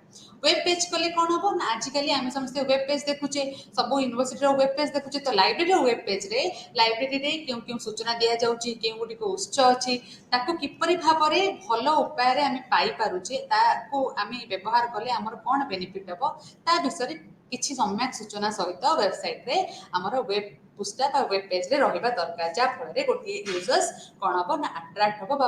ୱେବ୍ ପେଜ୍ କଲେ କ'ଣ ହେବ ନା ଆଜିକାଲି ଆମେ ସମସ୍ତେ ୱେବ୍ ପେଜ୍ ଦେଖୁଛେ, ସବୁ ୟୁନିଭର୍ସିଟିର ୱେବ୍ ପେଜ୍ ଦେଖୁଛେ। ତ ଲାଇବ୍ରେରୀର ୱେବ୍ ପେଜ୍ରେ ଲାଇବ୍ରେରୀରେ କେଉଁ କେଉଁ ସୂଚନା ଦିଆଯାଉଛି, କେଉଁ ଗୁଡ଼ିକ ଉତ୍ସ ଅଛି, ତାକୁ କିପରି ଭାବରେ ଭଲ ଉପାୟରେ ଆମେ ପାଇପାରୁଛେ, ତାକୁ ଆମେ ବ୍ୟବହାର କଲେ ଆମର କ'ଣ ବେନିଫିଟ୍ ହେବ, ତା ବିଷୟରେ କିଛି ସମ୍ୟକ୍ ସୂଚନା ସହିତ ୱେବସାଇଟ୍ରେ ଆମର ୱେବ୍ ପୃଷ୍ଠା ବା ୱେବ୍ ପେଜ୍ରେ ରହିବା ଦରକାର, ଯାହାଫଳରେ ଗୋଟିଏ ୟୁଜର୍ସ କ'ଣ ହେବ ନା ଆଟ୍ରାକ୍ଟ ହେବ ବା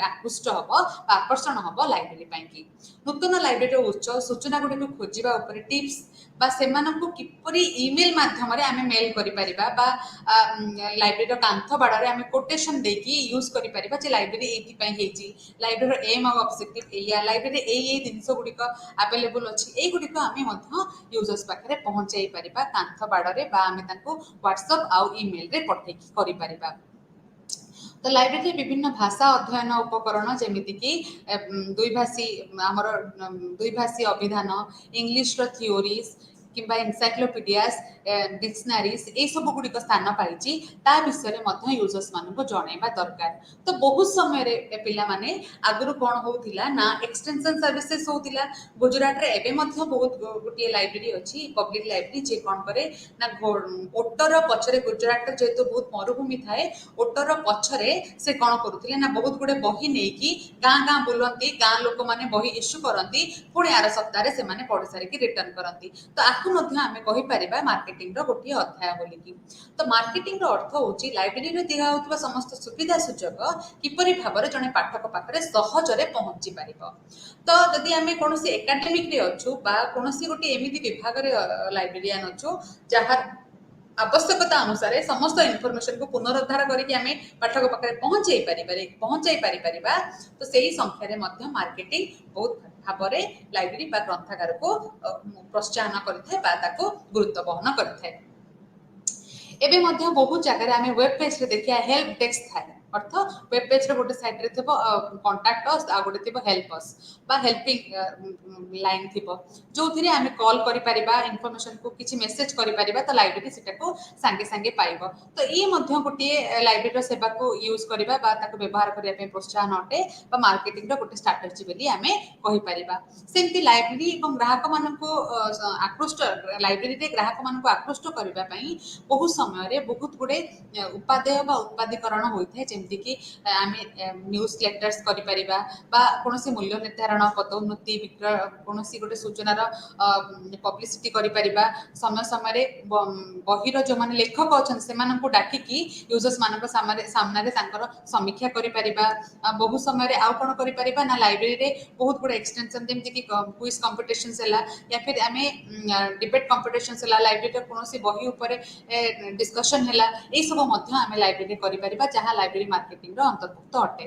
ଆକୃଷ୍ଟ ହେବ ବା ଆକର୍ଷଣ ହେବ ଲାଇବ୍ରେରୀ ପାଇଁକି। ନୂତନ ଲାଇବ୍ରେରୀର ଉତ୍ସ ସୂଚନା ଗୁଡ଼ିକୁ ଖୋଜିବା ଉପରେ ଟିପ୍ସ ବା ସେମାନଙ୍କୁ କିପରି ଇମେଲ୍ ମାଧ୍ୟମରେ ଆମେ ମେଲ୍ କରିପାରିବା ବା ଲାଇବ୍ରେରୀର କାନ୍ଥ ବାଡ଼ରେ ଆମେ କୋଟେସନ୍ ଦେଇକି ୟୁଜ୍ କରିପାରିବା ଯେ ଲାଇବ୍ରେରୀ ଏଇଥିପାଇଁ ହେଇଛି, ଲାଇବ୍ରେରୀର ଏମ୍ ଆଉ ଅବଜେକ୍ଟିଭ୍ ଏଇଆ, ଲାଇବ୍ରେରୀରେ ଏଇ ଜିନିଷ ଗୁଡ଼ିକ ଆଭେଲେବୁଲ୍ ଅଛି, ଏଇଗୁଡ଼ିକ ଆମେ ମଧ୍ୟ ୟୁଜର୍ସ ପାଖରେ ପହଞ୍ଚାଇ ପାରିବା କାନ୍ଥ ବାଡ଼ରେ ବା ଆମେ ତାଙ୍କୁ ହ୍ୱାଟ୍ସଆପ୍ ଆଉ ଇମେଲ୍ରେ ପଠେଇକି କରିପାରିବା। ତ ଲାଇବ୍ରେରୀରେ ବିଭିନ୍ନ ଭାଷା ଅଧ୍ୟୟନ ଉପକରଣ ଯେମିତିକି ଦ୍ୱିଭାଷୀ ଅଭିଧାନ, ଇଂଲିଶର ଥିଓରିଜ୍ କିମ୍ବା ଏନସାଇକ୍ଲୋପିଡ଼ିଆସ୍, ଡିକ୍ସନାରିଜ୍ ଏଇସବୁ ଗୁଡ଼ିକ ସ୍ଥାନ ପାଇଛି, ତା ବିଷୟରେ ମଧ୍ୟ ୟୁଜର୍ସମାନଙ୍କୁ ଜଣାଇବା ଦରକାର। ତ ବହୁତ ସମୟରେ ପିଲାମାନେ ଆଗରୁ କ'ଣ ହେଉଥିଲା ନା ଏକ୍ସଟେନସନ୍ ସର୍ଭିସେସ୍ ହେଉଥିଲା। ଗୁଜୁରାଟରେ ଏବେ ମଧ୍ୟ ବହୁତ ଗୋଟିଏ ଲାଇବ୍ରେରୀ ଅଛି ପବ୍ଲିକ୍ ଲାଇବ୍ରେରୀ, ଯିଏ କ'ଣ କରେ ନା ଓଟର ପଛରେ, ଗୁଜୁରାଟରେ ଯେହେତୁ ବହୁତ ମରୁଭୂମି ଥାଏ, ଓଟର ପଛରେ ସେ କ'ଣ କରୁଥିଲେ ନା ବହୁତ ଗୁଡ଼େ ବହି ନେଇକି ଗାଁ ଗାଁ ବୁଲନ୍ତି, ଗାଁ ଲୋକମାନେ ବହି ଇସ୍ୟୁ କରନ୍ତି, ପୁଣି ଆର ସପ୍ତାହରେ ସେମାନେ ପଢ଼ି ସାରିକି ରିଟର୍ନ କରନ୍ତି। ତ ଆକୁ ମଧ୍ୟ ଆମେ କହିପାରିବା ମାର୍କେଟିଂର ଗୋଟିଏ ଅଧ୍ୟାୟ ବୋଲିକି। ତ ମାର୍କେଟିଂର ଅର୍ଥ ହେଉଛି ଲାଇବ୍ରେରୀରେ ଦିଆଯାଉଥିବା ସମସ୍ତ ସୁବିଧା ସୁଯୋଗ କିପରି ଭାବରେ ଜଣେ ପାଠକ ପାଖରେ ସହଜରେ ପହଞ୍ଚି ପାରିବ। ତ ଯଦି ଆମେ କୌଣସି ଏକାଡେମିକରେ ଅଛୁ ବା କୌଣସି ଗୋଟିଏ ଏମିତି ବିଭାଗରେ ଲାଇବ୍ରେରିଆନ୍ ଅଛୁ ଯାହା ଆବଶ୍ୟକତା ଅନୁସାରେ ସମସ୍ତ ଇନଫର୍ମେସନକୁ ପୁନରୁଦ୍ଧାର କରିକି ଆମେ ପାଠକ ପାଖରେ ପହଞ୍ଚାଇ ପାରିପାରିବା, ତ ସେହି ସଂଖ୍ୟାରେ ମଧ୍ୟ ମାର୍କେଟିଂ ବହୁତ ଭାବରେ ଲାଇବ୍ରେରୀ ବା ଗ୍ରନ୍ଥାଗାରକୁ ପ୍ରୋତ୍ସାହନ କରିଥାଏ ବା ତାକୁ ଗୁରୁତ୍ୱ ବହନ କରିଥାଏ। ଏବେ ମଧ୍ୟ ବହୁତ ଜାଗାରେ ଆମେ ୱେବ୍ ପେଜ୍ରେ ଦେଖିବା ହେଲ୍ପ ଡେସ୍କ ଥାଏ, ଅର୍ଥ ୱେବ୍ ପେଜ୍ର ଗୋଟେ ସାଇଟ୍ରେ ଥିବ କଣ୍ଟାକ୍ଟ ଅସ୍, ଆଉ ଗୋଟେ ଥିବ ହେଲ୍ପ ଅସ୍ ବା ହେଲ୍ପିଂ ଲାଇନ୍ ଥିବ, ଯେଉଁଥିରେ ଆମେ କଲ୍ କରିପାରିବା, ଇନଫର୍ମେସନକୁ କିଛି ମେସେଜ କରିପାରିବା, ତ ଲାଇବ୍ରେରୀ ସେଟାକୁ ସାଙ୍ଗେ ସାଙ୍ଗେ ପାଇବ। ତ ଇଏ ମଧ୍ୟ ଗୋଟିଏ ଲାଇବ୍ରେରୀର ସେବାକୁ ୟୁଜ୍ କରିବା ବା ତାକୁ ବ୍ୟବହାର କରିବା ପାଇଁ ପ୍ରୋତ୍ସାହନ ଅଟେ ବା ମାର୍କେଟିଂର ଗୋଟେ ଷ୍ଟ୍ରାଟେଜି ବୋଲି ଆମେ କହିପାରିବା। ସେମିତି ଲାଇବ୍ରେରୀ ଏବଂ ଗ୍ରାହକମାନଙ୍କୁ ଲାଇବ୍ରେରୀରେ ଗ୍ରାହକମାନଙ୍କୁ ଆକୃଷ୍ଟ କରିବା ପାଇଁ ବହୁ ସମୟରେ ବହୁତ ଗୁଡ଼େ ଉପାଦେୟ ବା ଉତ୍ପାଦୀକରଣ ହୋଇଥାଏ, ଯେମିତି ଯେମିତିକି ଆମେ ନ୍ୟୁଜ୍ ଲେଟର୍ସ କରିପାରିବା ବା କୌଣସି ମୂଲ୍ୟ ନିର୍ଦ୍ଧାରଣ ପଦୋନ୍ନତି ବିକ୍ରୟ କୌଣସି ଗୋଟେ ସୂଚନାର ପବ୍ଲିସିଟି କରିପାରିବା ସମୟ ସମୟରେ ବହିର ଯେଉଁମାନେ ଲେଖକ ଅଛନ୍ତି ସେମାନଙ୍କୁ ଡାକିକି ୟୁଜର୍ସ ମାନଙ୍କ ସାମ୍ନାରେ ତାଙ୍କର ସମୀକ୍ଷା କରିପାରିବା ବହୁ ସମୟରେ ଆଉ କ'ଣ କରିପାରିବା ନା ଲାଇବ୍ରେରୀରେ ବହୁତ ଗୁଡ଼େ ଏକ୍ସଟେନସନ୍ ଯେମିତିକି କୁଇଜ୍ କମ୍ପିଟିସନ୍ସ ହେଲା या फिर आम डिबेट कम्पिटिशन्स है लाइब्रेरी कौन बही उपरे डिस्कशन है यही सब आम लाइब्रेरी करें जहाँ लाइब्रेरी मार्केटिंग अंतर्भुक्त अटे।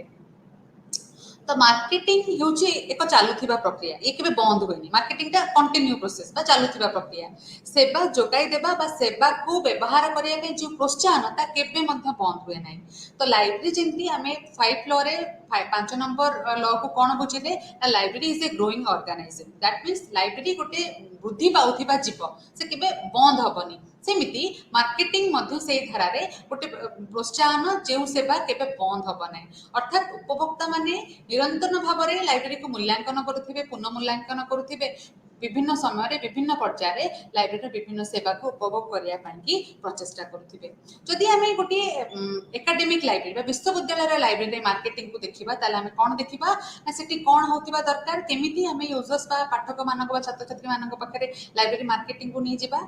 तो मार्केटिंग हूँ एक चलुवा प्रक्रिया ये केवे बंद हुए मार्केटिंग कंटिन्यू प्रोसेस चलुवा प्रक्रिया सेवा जोगाई देवा सेवा को व्यवहार करने जो प्रोत्साहन केवे बंद हुए ना। तो लाइब्रेरी जमी आम 5 लॉ रे 5 नंबर लॉ को कौन बुझे library is a growing organisation that means library गोटे वृद्धि पाउथिबा जीव से केवे बंद हेनी सेमिति मार्केटिंग से धारा गोटे प्रोत्साहन जो सेवा केवे बंद हम ना अर्थात उपभोक्ता माने निरंतर भाव में लाइब्रेरी को मूल्यांकन करुथिबे पुनः मूल्यांकन करुथिबे विभिन्न समय विभिन्न पर्यायर लाइब्रेरी विभिन्न सेवा को उपभोग करने प्रचेषा करुथिबे। जदि आम गोटे एकाडेमिक लाइब्रेरी विश्वविद्यालय लाइब्रेरी मार्केटिंग को देखा आम कौन देखा से कौन होता दरकार केमी आम यूजर्स पाठक मान छात्र छात्री मान पाखे लाइब्रेरी मार्केटिंग को नहीं जावा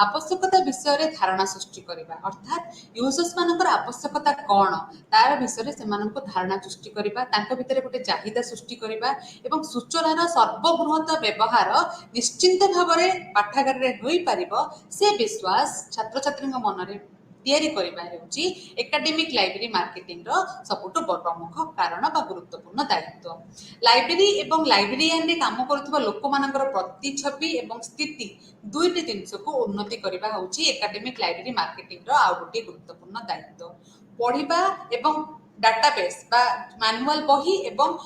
आवश्यकता विषय धारणा सृष्टि करवा अर्थात यूजर्स मान आवश्यकता कौन तार विषय से धारणा सृष्टि करवा भितर गोटे चाहिदा सृष्टि करवा एवं सूचनार सर्वबृहत व्यवहार निश्चिंत भाव में पाठागार हो पार से विश्वास छात्र छात्री मन में तैयारी करवा होची एकाडेमिक लाइब्रेरी मार्केटिंग सबुठ प्रमुख कारण बा गुरुत्वपूर्ण दायित्व। लाइब्रेरी एवं लाइब्रेरियन रे काम करुवा लोक मानकर प्रतिछवि एवं स्थिति दुईटी जिनस को उन्नति करवा होची एकाडेमिक लाइब्रेरी मार्केटिंग आउ गोटे गुरुत्वपूर्ण दायित्व। पढ़िबा एवं डाटाबेस बा मैनुअल बही एवं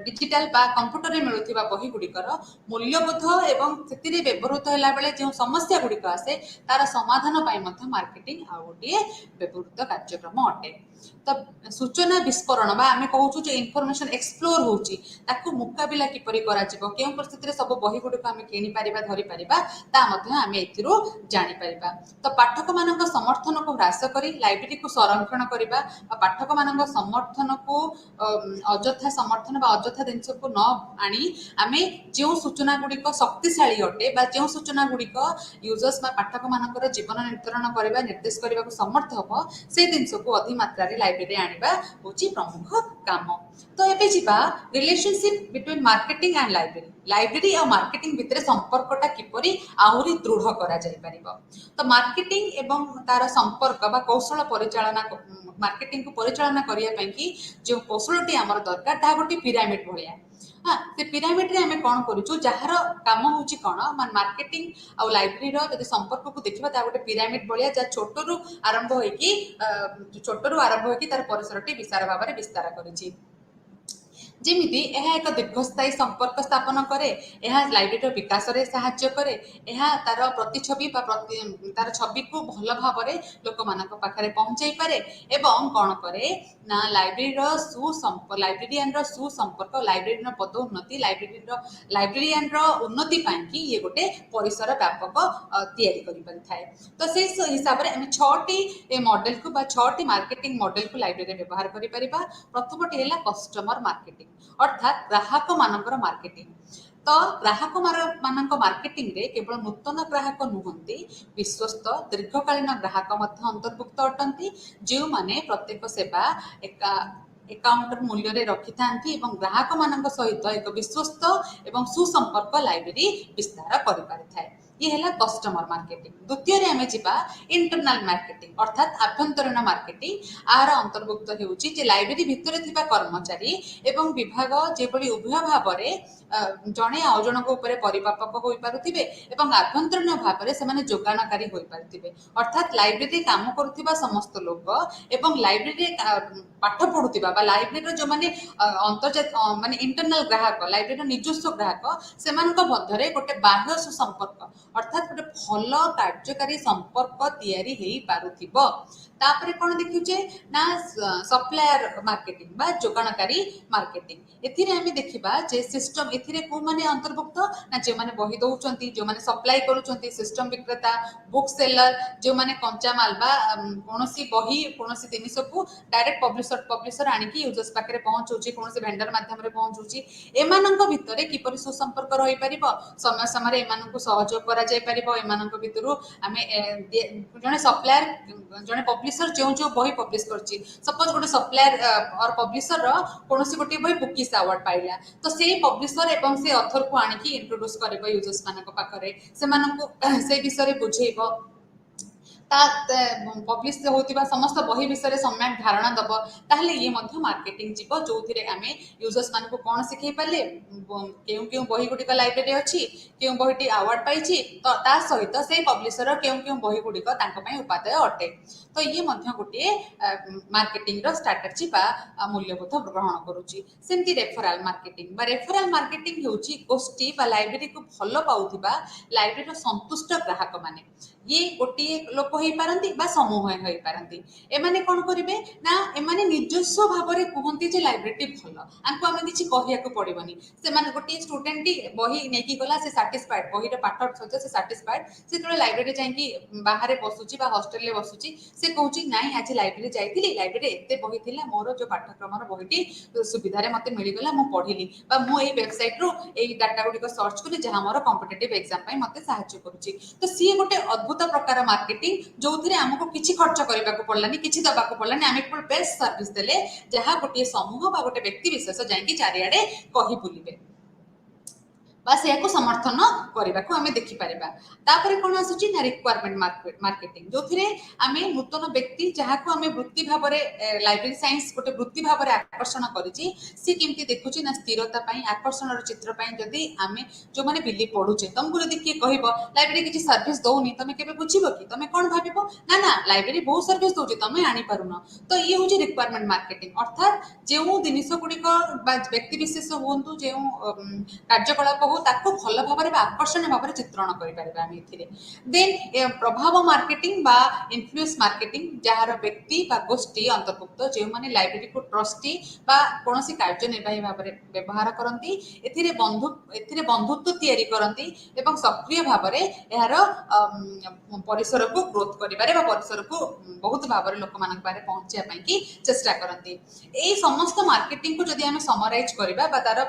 डिजिटल बा कंप्यूटर रे मिलुथिबा बही गुड़िकर मूल्यबोध एवं से व्यवहृत होला बेले जो समस्या गुड़िक आसे तार समाधान पाई मार्केटिंग आ गोटे व्यवहृत कार्यक्रम अटे। तो सूचना विस्फोरण बा आमे कहूछु जो इनफॉरमेशन एक्सप्लोर होची ताकू मुकाबिला किपरि करा जिवो केउ परिस्थिति रे सब बही गुड़िक आमे किनि परिबा धरि परिबा ता मध्ये आमे एथिरो जानि परिबा। तो पाठक मानक समर्थन को ह्रास करी लाइब्रेरी को संरक्षण करबा पाठक मानक समर्थन को अजथा समर्थन बा अजथा जिनस को न आनी आमे जो सूचना गुड़िक शक्तिशाली अटे बा जो सूचना गुड़िक यूजर्स बा पाठक मानकर जीवन निर्धारण करबा निर्देश करबा को समर्थ हबो से जिनस को अधिमात्रा रे लाइब्रेरी आनिबा होची प्रमुख काम। तो एबे जिबा relationship between marketing and library और मार्केटिंग भितर संपर्कटा किपरि आहुरी दृढ़ करा जाय परिबो। तो मार्केटिंग एवं तार संपर्क बा कौशल परिचालना मार्केटिंग को परिचालना करिया पई कि जो कौशलटी हमर दरकार ता गोटे पिरामिड भलिया हाँ से पिरामिड रे आमे कोन करूछु जहार काम होची कोन मान मार्केटिंग आ लाइब्रेरी रो जदि संपर्क को देखिबा ता गोटे पिरामिड भलिया जा छोटरू आरंभ होई कि तार परिसरटी विस्तार भाव में विस्तार करिछि जेमिति यह एक दीर्घस्थायी संपर्क स्थापन करे लाइब्रेरी विकास रे सहाय्य करे तार प्रतिछवि तार छवि को भल भाव में लोक मान पाखे पहुंचाई पारे एवं कौन करे ना लाइब्रेरियन सुसंपर्क लाइब्रेरी पदोन्नति लाइब्रेरियन उन्नति पाई ये गोटे परिसर व्यापक तैयारी करि थाए। तो से हिसाब से आम 6टी मॉडल को 6टी मार्केटिंग मॉडल को लाइब्रेरी व्यवहार करि परिबा। प्रथमटी है कस्टमर मार्केटिंग अर्थात ग्राहक मानकर मार्केटिंग। तो ग्राहक मानक मार्केटिंग रे केवल नूतन ग्राहक नुहंती विश्वस्त दीर्घकालीन ग्राहक अंतर्भुक्त अटंती जो माने प्रत्येक सेवा एकाउंटर मूल्य रे रखि थांती एवं ग्राहक मानक सहित एक विश्वस्त एवं सुसंपर्क लाइब्रेरी विस्तार करि पारि थाए। ये है कस्टमर मार्केटिंग। द्वितीय आम जा इंटरनाल मार्केटिंग अर्थात आभ्यंतरीण मार्केटिंग आर अंतर्भुक्त होउची जे लाइब्रेरी भितर थिबा कर्मचारी एवं विभाग जेबली उभय भाव में जड़े आउ जन परिपापक हो पारुथिबे एवं आभ्यंतरीण भाव में से जोगाणकारी हो पारुथिबे अर्थात लाइब्रेरी काम करुथिबा समस्त लोक एवं लाइब्रेरी पाठ पढ़ुथिबा बा लाइब्रेरी जो माने अंतर्जात माने इंटरनल ग्राहक लाइब्रेरी निजस्व ग्राहक सेमानक मध्यरे गोटे बाह्य सुसंपर्क अर्थात गोटे भल कार्यकारी संपर्क तैयारी हेई पारुथिबो। तापरे कोन देखुचे ना सप्लायर मार्केटिंग बा जोगाणकारी मार्केटिंग। एथिरे आमे देखिबा जे सिस्टम एथिरे को माने अंतर्भुक्त ना जे माने बही दउचंती, जो माने सप्लाई करूचंती, सिस्टम विक्रेता, बुक सेलर, जो माने कंचा माल बा कोनोसी बही कोनोसी जिनिस को डायरेक्ट पब्लिशर आनिकी यूजर्स पाखरे पहुंचौची, कोनोसी वेंडर माध्यम रे पहुंचौची। एमानंक भितरे किपरि सुसंपर्क रही परिबो, समय समय एमानंकु सहयोग करा जाय परिबो। एमानंक भितरु आमे जने सप्लायर जने पब्लिशर जो जो बही पब्लिश करची, सपोज गोटे सप्लायर और पब्लिशर रो कोनोसी गोटे बही बुकिस अवार्ड पाइला, तो सेही पब्लिशर एवं से ऑथर को आनिकी इंट्रोड्यूस करबो यूजर्स मानक पाखरे, सेमानंकु से विषय रे बुझेइबो। पब्लिश होता समस्त बही विषय में सम्यक धारणा दब, ताहले ये मध्य मार्केटिंग जीव जो आमे यूजर्स मान को कौन शिखई पारे, क्यों क्यों बही गुड़िक लाइब्रेरी अच्छी, क्यों बहीटी अवार्ड पाई, तो ता सहित से पब्लिशर क्यों क्यों बही गुड़िक उपादेय अटे। तो ये मध्य गोटे मार्केटिंग रो स्ट्राटेजी बा मूल्यबोध ग्रहण करुच्ची। सेमती रेफराल मार्केटिंग रेफराल मार्केटिंग होउची गोष्ठी बा लाइब्रेरी को भल पाउथिबा लाइब्रेरी संतुष्ट ग्राहक माने, ये गोटे लोक हो पारती बा समूह हो पारती। एमाने कौन करेंगे ना एमाने निजस्व भाव में कहते जे लाइब्रेरी भल, आमको आम किसी कहवाक पड़ोनी। से गोटे स्टूडेंट बही नहीं गला, से साटिस्फाइड बही पाठ सहित से साटिस्फाइड, से जो लाइब्रेरी जाकि बाहर बसुची हॉस्टेल बसुची, से कहूँ ना आज लाइब्रेरी जाइली, लाइब्रेरी एत बही थी, मोर जो पाठ्यक्रम बहीटी सुविधा मत मिलगला, मुझे पढ़ी मुझे वेबसाइट रू डाटा गुड़िक सर्च कली जहाँ मोर कॉम्पिटिटिव एग्जाम मत साहाय्य करुच्ची। तो सी गोटे अद्भुत प्रकार मार्केटिंग जो आमको किसी खर्च करने को पड़लानी, किसी दबाक पड़लानी, आम केवल बेस्ट सर्विस देले जहाँ गोटे समूह बा गोटे व्यक्ति विशेष जाकि चारिआडे कही बुलिबे बस या समर्थन करने को आम देखिपर। कौन आसूची ना रिक्वायरमेंट मार्केटिंग जो आम नूतन व्यक्ति जहाँ को आम वृत्ति भाव में लाइब्रेरी साइंस गोटे वृत्ति भाव में आकर्षण करी सी केमती देखुची ना स्थिरता आकर्षण चित्र जदि आम जो मैंने बिली पढ़ुचे तुमको जब किए कह लाइब्रेरी किसी सर्विस दौनी तुम के बुझ कि तुम कौन भाव ना ना लाइब्रेरी बहुत सर्विस दौर तुम आनीपारुन। तो ये हूँ रिक्वायरमेंट मार्केटिंग अर्थात जो जिनिस गुड़िक व्यक्ति विशेष हूँ जो कार्यकलाप हो ताको भल भाव में आकर्षण भाव में चित्रण करें। देन प्रभाव मार्केटिंग बा इन्फ्लुएंस मार्केटिंग जहार व्यक्ति बा गोष्ठी अंतर्भुक्त जो मैंने लाइब्रेरी को ट्रस्टी बा कौन कार्यनिर्वाही भाव में व्यवहार करती, बंधुत्व तैयारी करती एवं सक्रिय भाव में यार परिसर को ग्रोथ करिबारे बा परिसर को बहुत भाव में लोक मान पारे पहुंचाई की चेष्टा करती। ए समस्त मार्केटिंग को जदि आम समराइज करबा बा तार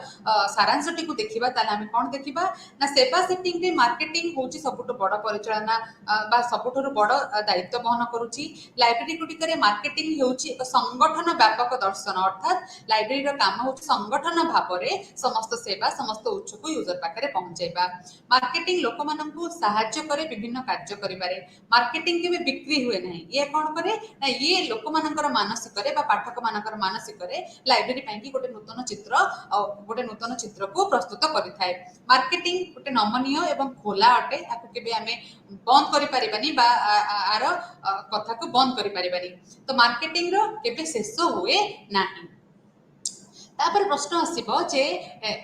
सारांशटी को देखिबा ताले आम कौन देखिबा ना सेवा सेटिंग रे मार्केटिंग होची सबुठ बड़ परिचालना बा सबुठ बड़ दायित्व बहन करुची। लाइब्रेरी गुड़िक मार्केटिंग होची एक संगठन व्यापक दर्शन अर्थात लाइब्रेरी रो काम होची संगठन भाव में समस्त सेवा समस्त उत्स को यूजर पाखे पहुंचाइबा। मार्केटिंग लोक माननकु सहाय्य करे विभिन्न कार्य करिबारे। मार्केटिंग के बिक्री हुए नहीं, ये कौन करे ना ये लोक मानकर मानसिक बा पाठक मानकर मानसिक लाइब्रेरी पाई गोटे नूतन चित्र को प्रस्तुत करिथाए। मार्केटिंग गोटे नमनीय एवं खोला अटे, आपको केबे आमे बंद करि परिबानी बा आर कथा को बंद करि परिबानी। तो मार्केटिंग रो केबे शेष हुए नाही। तापर प्रश्न आसीबो जे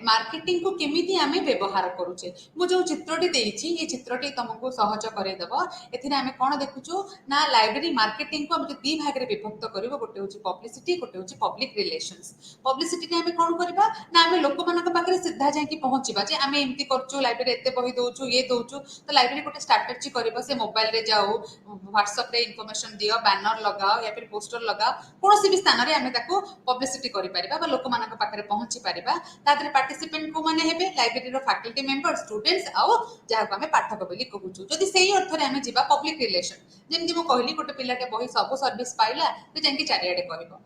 मार्केटिंग को केमिति आमे व्यवहार करूचे। मु जो चित्रटी देइछि ये चित्रटी तुमको सहज करे देबो। एथिरे आमे कोन देखुछु ना लाइब्रेरी मार्केटिंग को हम जो दी भाग रे विभक्त करबो, गोटे होची पब्लिसिटी, गोटे होची पब्लिक रिलेशंस। पब्लिसिटी ने आमे कोन करबा ना आमे लोक मानक पाखरे सीधा जाकी पहुंचीबा जे आमे एमती करछु, लाइब्रेरी एते बही दोछु ये दोछु। तो लाइब्रेरी गोटे स्ट्रैटेजी करबो, से मोबाइल रे जाओ, व्हाट्सएप रे इन्फॉर्मेशन दियो, बैनर लगाओ या फिर पोस्टर लगाओ, कोनोसी भी स्थान रे आमे ताको पब्लिसिटी करि परिबा बा लोक पाखे पहुंची पारिबा। तादरे पार्टिसिपेंट को माने हेबे लाइब्रेरी रो फैकल्टी मेंबर, स्टूडेंट्स आउ जहा को हमें पाठक बोली कहूछु। जदि सेही अर्थ रे हमें जिबा पब्लिक रिलेशन, जेमि मु कहली गोटे पिलाटे बही सब सर्विस पाइला तो जांकी चारियाडे कहबो,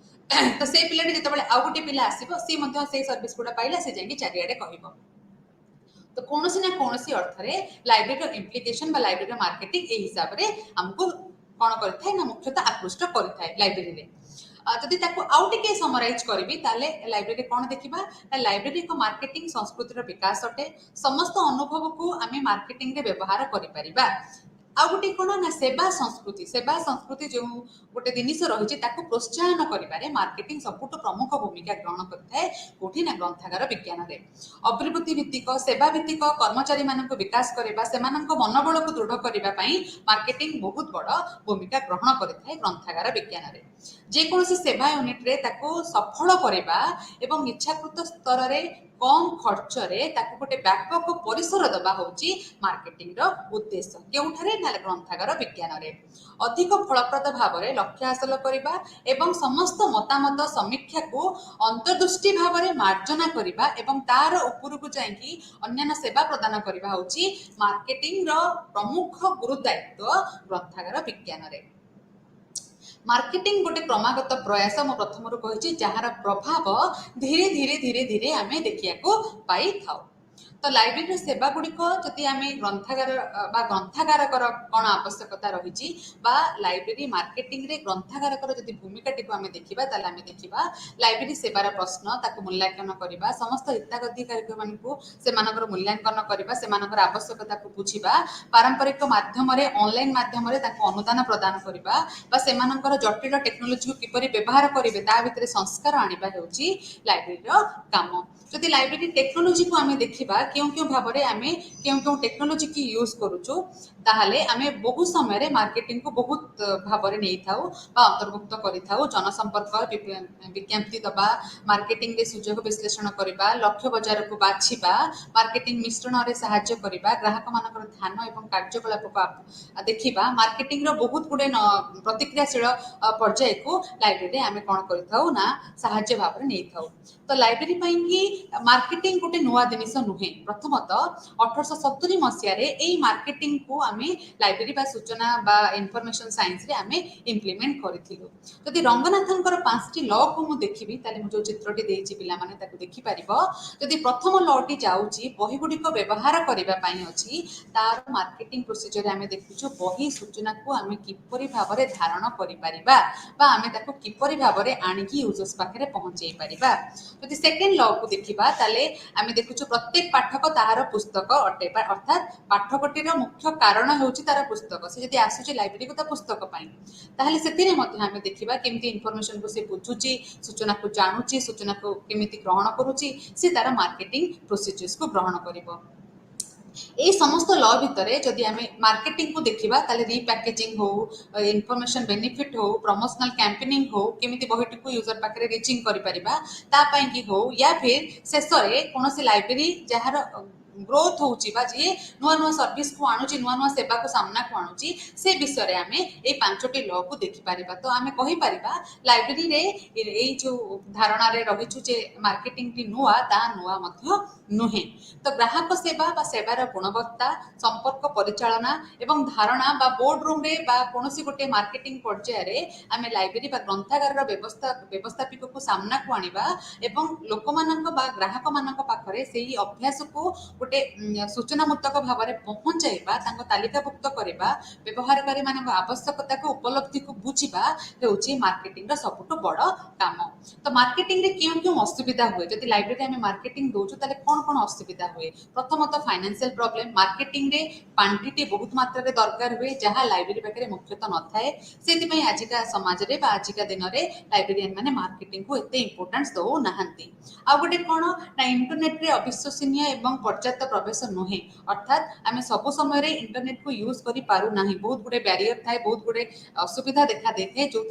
तो से पिलाटे जेतेबेले आ गोटे पिला आसीबो से मध्ये से सर्विस गुडा पाइला से जांकी चारियाडे कहबो। तो कोनोसी ना कोनोसी अर्थ रे लाइब्रेरी रो इम्प्लिकेशन बा लाइब्रेरी रो मार्केटिंग ए हिसाब रे हमको कोन करथाय ना मुख्यतः आकृष्ट करथाय लाइब्रेरी रे। जदि ताको आउ टिके समराइज करबी ताले लाइब्रेरी कोन देखिबा, लाइब्रेरी को मार्केटिंग संस्कृतिर विकास अटे। समस्त अनुभव को आमे मार्केटिंग रे व्यवहार करि परिबा। आ गोटे कौन ना सेवा संस्कृति जो गोटे जिनिस रही प्रोत्साहन करिबारे मार्केटिंग सबुठ प्रमुख भूमिका ग्रहण करथाए कोठी ना ग्रंथागार विज्ञान रे अभिवृद्धि भित्तिक सेवा भित्तिक कर्मचारी मानक विकास करबा सेमानक मनोबल को दृढ़ करबा पई मार्केटिंग बहुत बड़ भूमिका ग्रहण करथाए ग्रंथागार विज्ञान रे जेकोसी सेवा यूनिट रे ताको सफल करबा एवं इच्छाकृत स्तर रे कम खर्च रे ताको गोटे व्यापक परिसर दबा होची मार्केटिंग रो उद्देश्य केउठारे ना ग्रंथागार विज्ञान रे अधिक फलप्रद भाव में लक्ष्य हासिल करबा एवं समस्त मतामत समीक्षा को अंतर्दृष्टि भाव में मार्जना करबा एवं तार ऊपर को जाइकी अन्य सेवा प्रदान करबा होची मार्केटिंग रो प्रमुख गुरुदायित्व ग्रंथागार विज्ञान रे मार्केटिंग गोटे क्रमागत प्रयास मो प्रथम कही जार प्रभाव धीरे धीरे धीरे धीरे आम देखा पाई था तो लाइब्रेरी सेवा गुड़िक जदि आम ग्रंथागार ग्रंथागार कौन आवश्यकता रही लाइब्रेरी मार्केटिंग रे ग्रंथागार जदि भूमिका टी आम देखा आम देखा लाइब्रेरी सेवार प्रश्न ताकू मूल्यांकन करवा समस्त हिताधिकारी से मूल्यांकन करवा आवश्यकता को बुझा पारंपरिक माध्यम ऑनलाइन माध्यम अनुदान प्रदान करवा जटिल टेक्नोलोजी को किपरि व्यवहार करेंगे ता भितर संस्कार आनिबा हेउची लाइब्रेरी काम जदि लाइब्रेरी टेक्नोलोजी को आम देखा क्यों क्यों भाव में आम क्यों क्यों टेक्नोलोजी की यूज करुचु ताहले आम बहु समय मार्केटिंग को बहुत भाव में नहीं था अंतर्भुक्त कर जनसंपर्क विज्ञप्ति दबा मार्केटिंग रे सुजोग विश्लेषण करबा लक्ष्य बाजार को बाछिबा मार्केटिंग मिश्रण रे सहाय्य करबा ग्राहक मानकर ध्यान एवं कार्यकलाप को देखिबा मार्केटिंग रो बहुत गुडे प्रतिक्रियाशील पर्याय को लाइब्रेरी आम कौन कर ना साहाय्य भाव में नहीं था तो लाइब्रेरी कि मार्केटिंग गोटे नुआ जिनिस नुहे प्रथमत 1870 मसीह मार्केटिंग को आम लाइब्रेरी बा सूचना बा इनफॉरमेशन साइंस रे आम इम्प्लीमेंट करिथिलु जदि रंगनाथनकर 5टी लॉ को मु देखिबी ताले मु जो चित्रटी देइछि पिला माने ताकु देखि परिबो जदि प्रथम लॉटी जाउछि बही गुडी को व्यवहार करिबा पई अछि तार मार्केटिंग प्रोसीजर रे आम देखुछु बही सूचना को आम किपरि भाव रे धारण करि परिबा बा आम ताकु किपरि भाव रे आनिकी यूजर्स पाखरे पहुंचै परिबा जदि सेकेंड लॉ को देखिबा ताले आम देखुछु प्रत्येक पाठक ताहार पुस्तक अटे अर्थात पाठकटीर मुख्य कारण होउछि तार पुस्तक से जदि आसुछि लाइब्रेरी को ता पुस्तक पाई ताहले सेतिरे मध्ये आम देखिबा केमती इनफॉरमेशन को से बुझुछि सूचना को जानुछि सूचना को केमिति ग्रहण करूछि से तार मार्केटिंग प्रोसीजर्स को ग्रहण करिवो ए समस्त लॉ भितर जदि आम मार्केटिंग को देखिबा ताले रीपैकेजिंग हो इनफॉरमेशन बेनिफिट हो प्रमोशनल कैंपेनिंग हो केमिति बहिटी को यूजर पाखरे रीचिंग करि परिबा ता पई कि हो या फिर शेषरे कोनोसी लाइब्रेरी जहार ग्रोथ होउची बा जे नुआ नुआ सर्विस को आणुची नुआ नुआ सेवा को सामना को आणुची से विषय आम ए 5टी लॉ को देखि परिबा तो आम कहि परिबा लाइब्रेरी रे ए जो धारणा रे रहिछु जे मार्केटिंग टी नुआ ता नुआ मध्य नुहे तो ग्राहक सेवा बा सेवार गुणवत्ता संपर्क परिचालना एवं धारणा बा बोर्ड रूम रे बा कोनोसी गोटे मार्केटिंग पर्याय रे आम लाइब्रेरी बा ग्रंथागार रो व्यवस्थापिक को सामना को आनिबा एवं लोक मानक बा ग्राहक मानक पाखरे सेही अभ्यास को गोटे सूचनामूलक भाव में पहुंचाइबा तालिकाभुक्त करवा व्यवहारकारी मान आवश्यकता को उपलब्धि को बुझा होउछि मार्केटिंग सबुठ बड़ काम तो मार्केटिंग रे क्यों क्यों असुविधा हुए जदि लाइब्रेरी आम मार्केटिंग दौचु ताले कौन कौन असुविधा हुए प्रथमत फाइनेंशियल प्रॉब्लम मार्केटिंग रे क्वांटिटी बहुत मात्रा रे दरकार हुए जहाँ लाइब्रेरी पाखे मुख्यतः न थाए से आजिका समाज रे बा आजिका दिन में लाइब्रेरियन माने मार्केटिंग को एते इंपोर्टेंस दौ नाहंती आ गोटे कौन ना इंटरनेट रे अविश्वसनीय एवं पर्याप्त प्रवेश नुहे अर्थात आम सब समय इंटरनेट को यूज करि पारु नाही बहुत गुडे बैरियर थाए बहुत गुडे असुविधा देखा देखे जो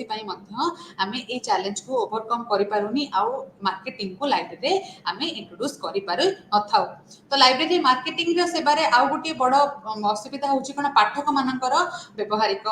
आम ए चैलेंज को ओवरकम करि पारुनी आ मार्केटिंग को लाइब्रेरी आम इंट्रोड्यूस करि पारु नथाउ तो लाइब्रेरी मार्केटिंग सेवारे आउ गोटे बड़ असुविधा होछि कोन पाठक मानकर व्यवहारिक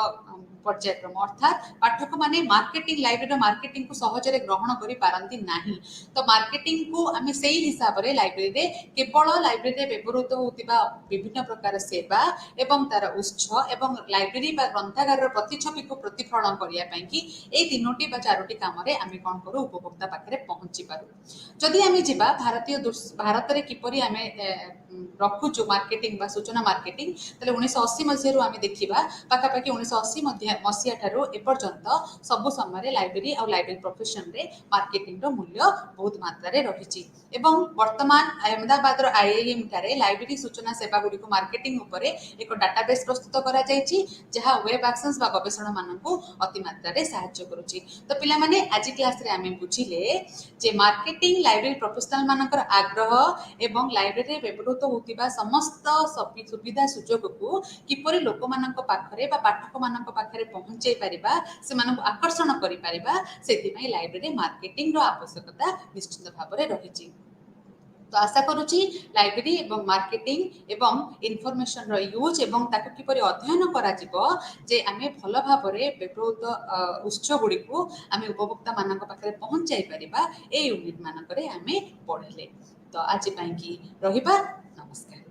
पर्यायक्रम अर्थात पाठक माने मार्केटिंग लाइब्रेरी मार्केटिंग को सहजरे ग्रहण करि पारंती नाही तो मार्केटिंग को आम से हिसाब से लाइब्रेरी केवल लाइब्रेरी व्यवहृत होतिबा विभिन्न प्रकार सेवा एवं तार उत्स एवं लाइब्रेरी बा ग्रंथागार प्रतिछवि को प्रतिफलन करिया पई कि ए 3टी बा 4टी काम रे आम कोन करू उपभोक्ता पाखरे पहुंची पारु जदि आम जिबा भारत रे किपरि आम रखुचु मार्केटिंग बा सूचना मार्केटिंग तले 1980 मसीह आम देखिबा पाखापाखि 1980 ମସିହା ଠାରୁ ଏପର୍ଯ୍ୟନ୍ତ ସବୁ ସମୟରେ ଲାଇବ୍ରେରୀ ଆଉ ଲାଇବ୍ରେରୀ ପ୍ରଫେସନରେ ମାର୍କେଟିଂର ମୂଲ୍ୟ ବହୁତ ମାତ୍ରାରେ ରହିଛି ଏବଂ ବର୍ତ୍ତମାନ ଅହମଦାବାଦର IIM ଠାରେ ଲାଇବ୍ରେରୀ ସୂଚନା ସେବା ଗୁଡ଼ିକୁ ମାର୍କେଟିଂ ଉପରେ ଏକ ଡାଟାବେସ୍ ପ୍ରସ୍ତୁତ କରାଯାଇଛି ଯାହା ୱେବ୍ ଆକ୍ସେସ୍ ବା ଗବେଷଣାମାନଙ୍କୁ ଅତି ମାତ୍ରାରେ ସାହାଯ୍ୟ କରୁଛି। ତ ପିଲାମାନେ ଆଜି କ୍ଲାସରେ ଆମେ ବୁଝିଲେ ଯେ ମାର୍କେଟିଂ ଲାଇବ୍ରେରୀ ପ୍ରଫେସନାଲ ମାନଙ୍କର ଆଗ୍ରହ ଏବଂ ଲାଇବ୍ରେରୀରେ ବ୍ୟବହୃତ ହେଉଥିବା ସମସ୍ତ ସୁବିଧା ସୁଯୋଗକୁ କିପରି ଲୋକମାନଙ୍କ ପାଖରେ ବା ପାଠକମାନଙ୍କ ପାଖରେ ପହଞ୍ଚାଇ ପାରିବା, ସେମାନଙ୍କୁ ଆକର୍ଷଣ କରିପାରିବା, ସେଥିପାଇଁ ଲାଇବ୍ରେରୀ ମାର୍କେଟିଂର ଆବଶ୍ୟକତା ନିଶ୍ଚିତ ଭାବରେ ରହିଛି। ତ ଆଶା କରୁଛି ଲାଇବ୍ରେରୀ ଏବଂ ମାର୍କେଟିଂ ଏବଂ ଇନଫର୍ମେସନର ୟୁଜ୍ ଏବଂ ତାକୁ କିପରି ଅଧ୍ୟୟନ କରାଯିବ ଯେ ଆମେ ଭଲ ଭାବରେ ବ୍ୟବହୃତ ଉତ୍ସ ଗୁଡ଼ିକୁ ଆମେ ଉପଭୋକ୍ତାମାନଙ୍କ ପାଖରେ ପହଞ୍ଚାଇ ପାରିବା, ଏ ୟୁନିଟ୍ ମାନଙ୍କରେ ଆମେ ପଢ଼ିଲେ। ତ ଆଜି ପାଇଁକି ରହିବା, ନମସ୍କାର।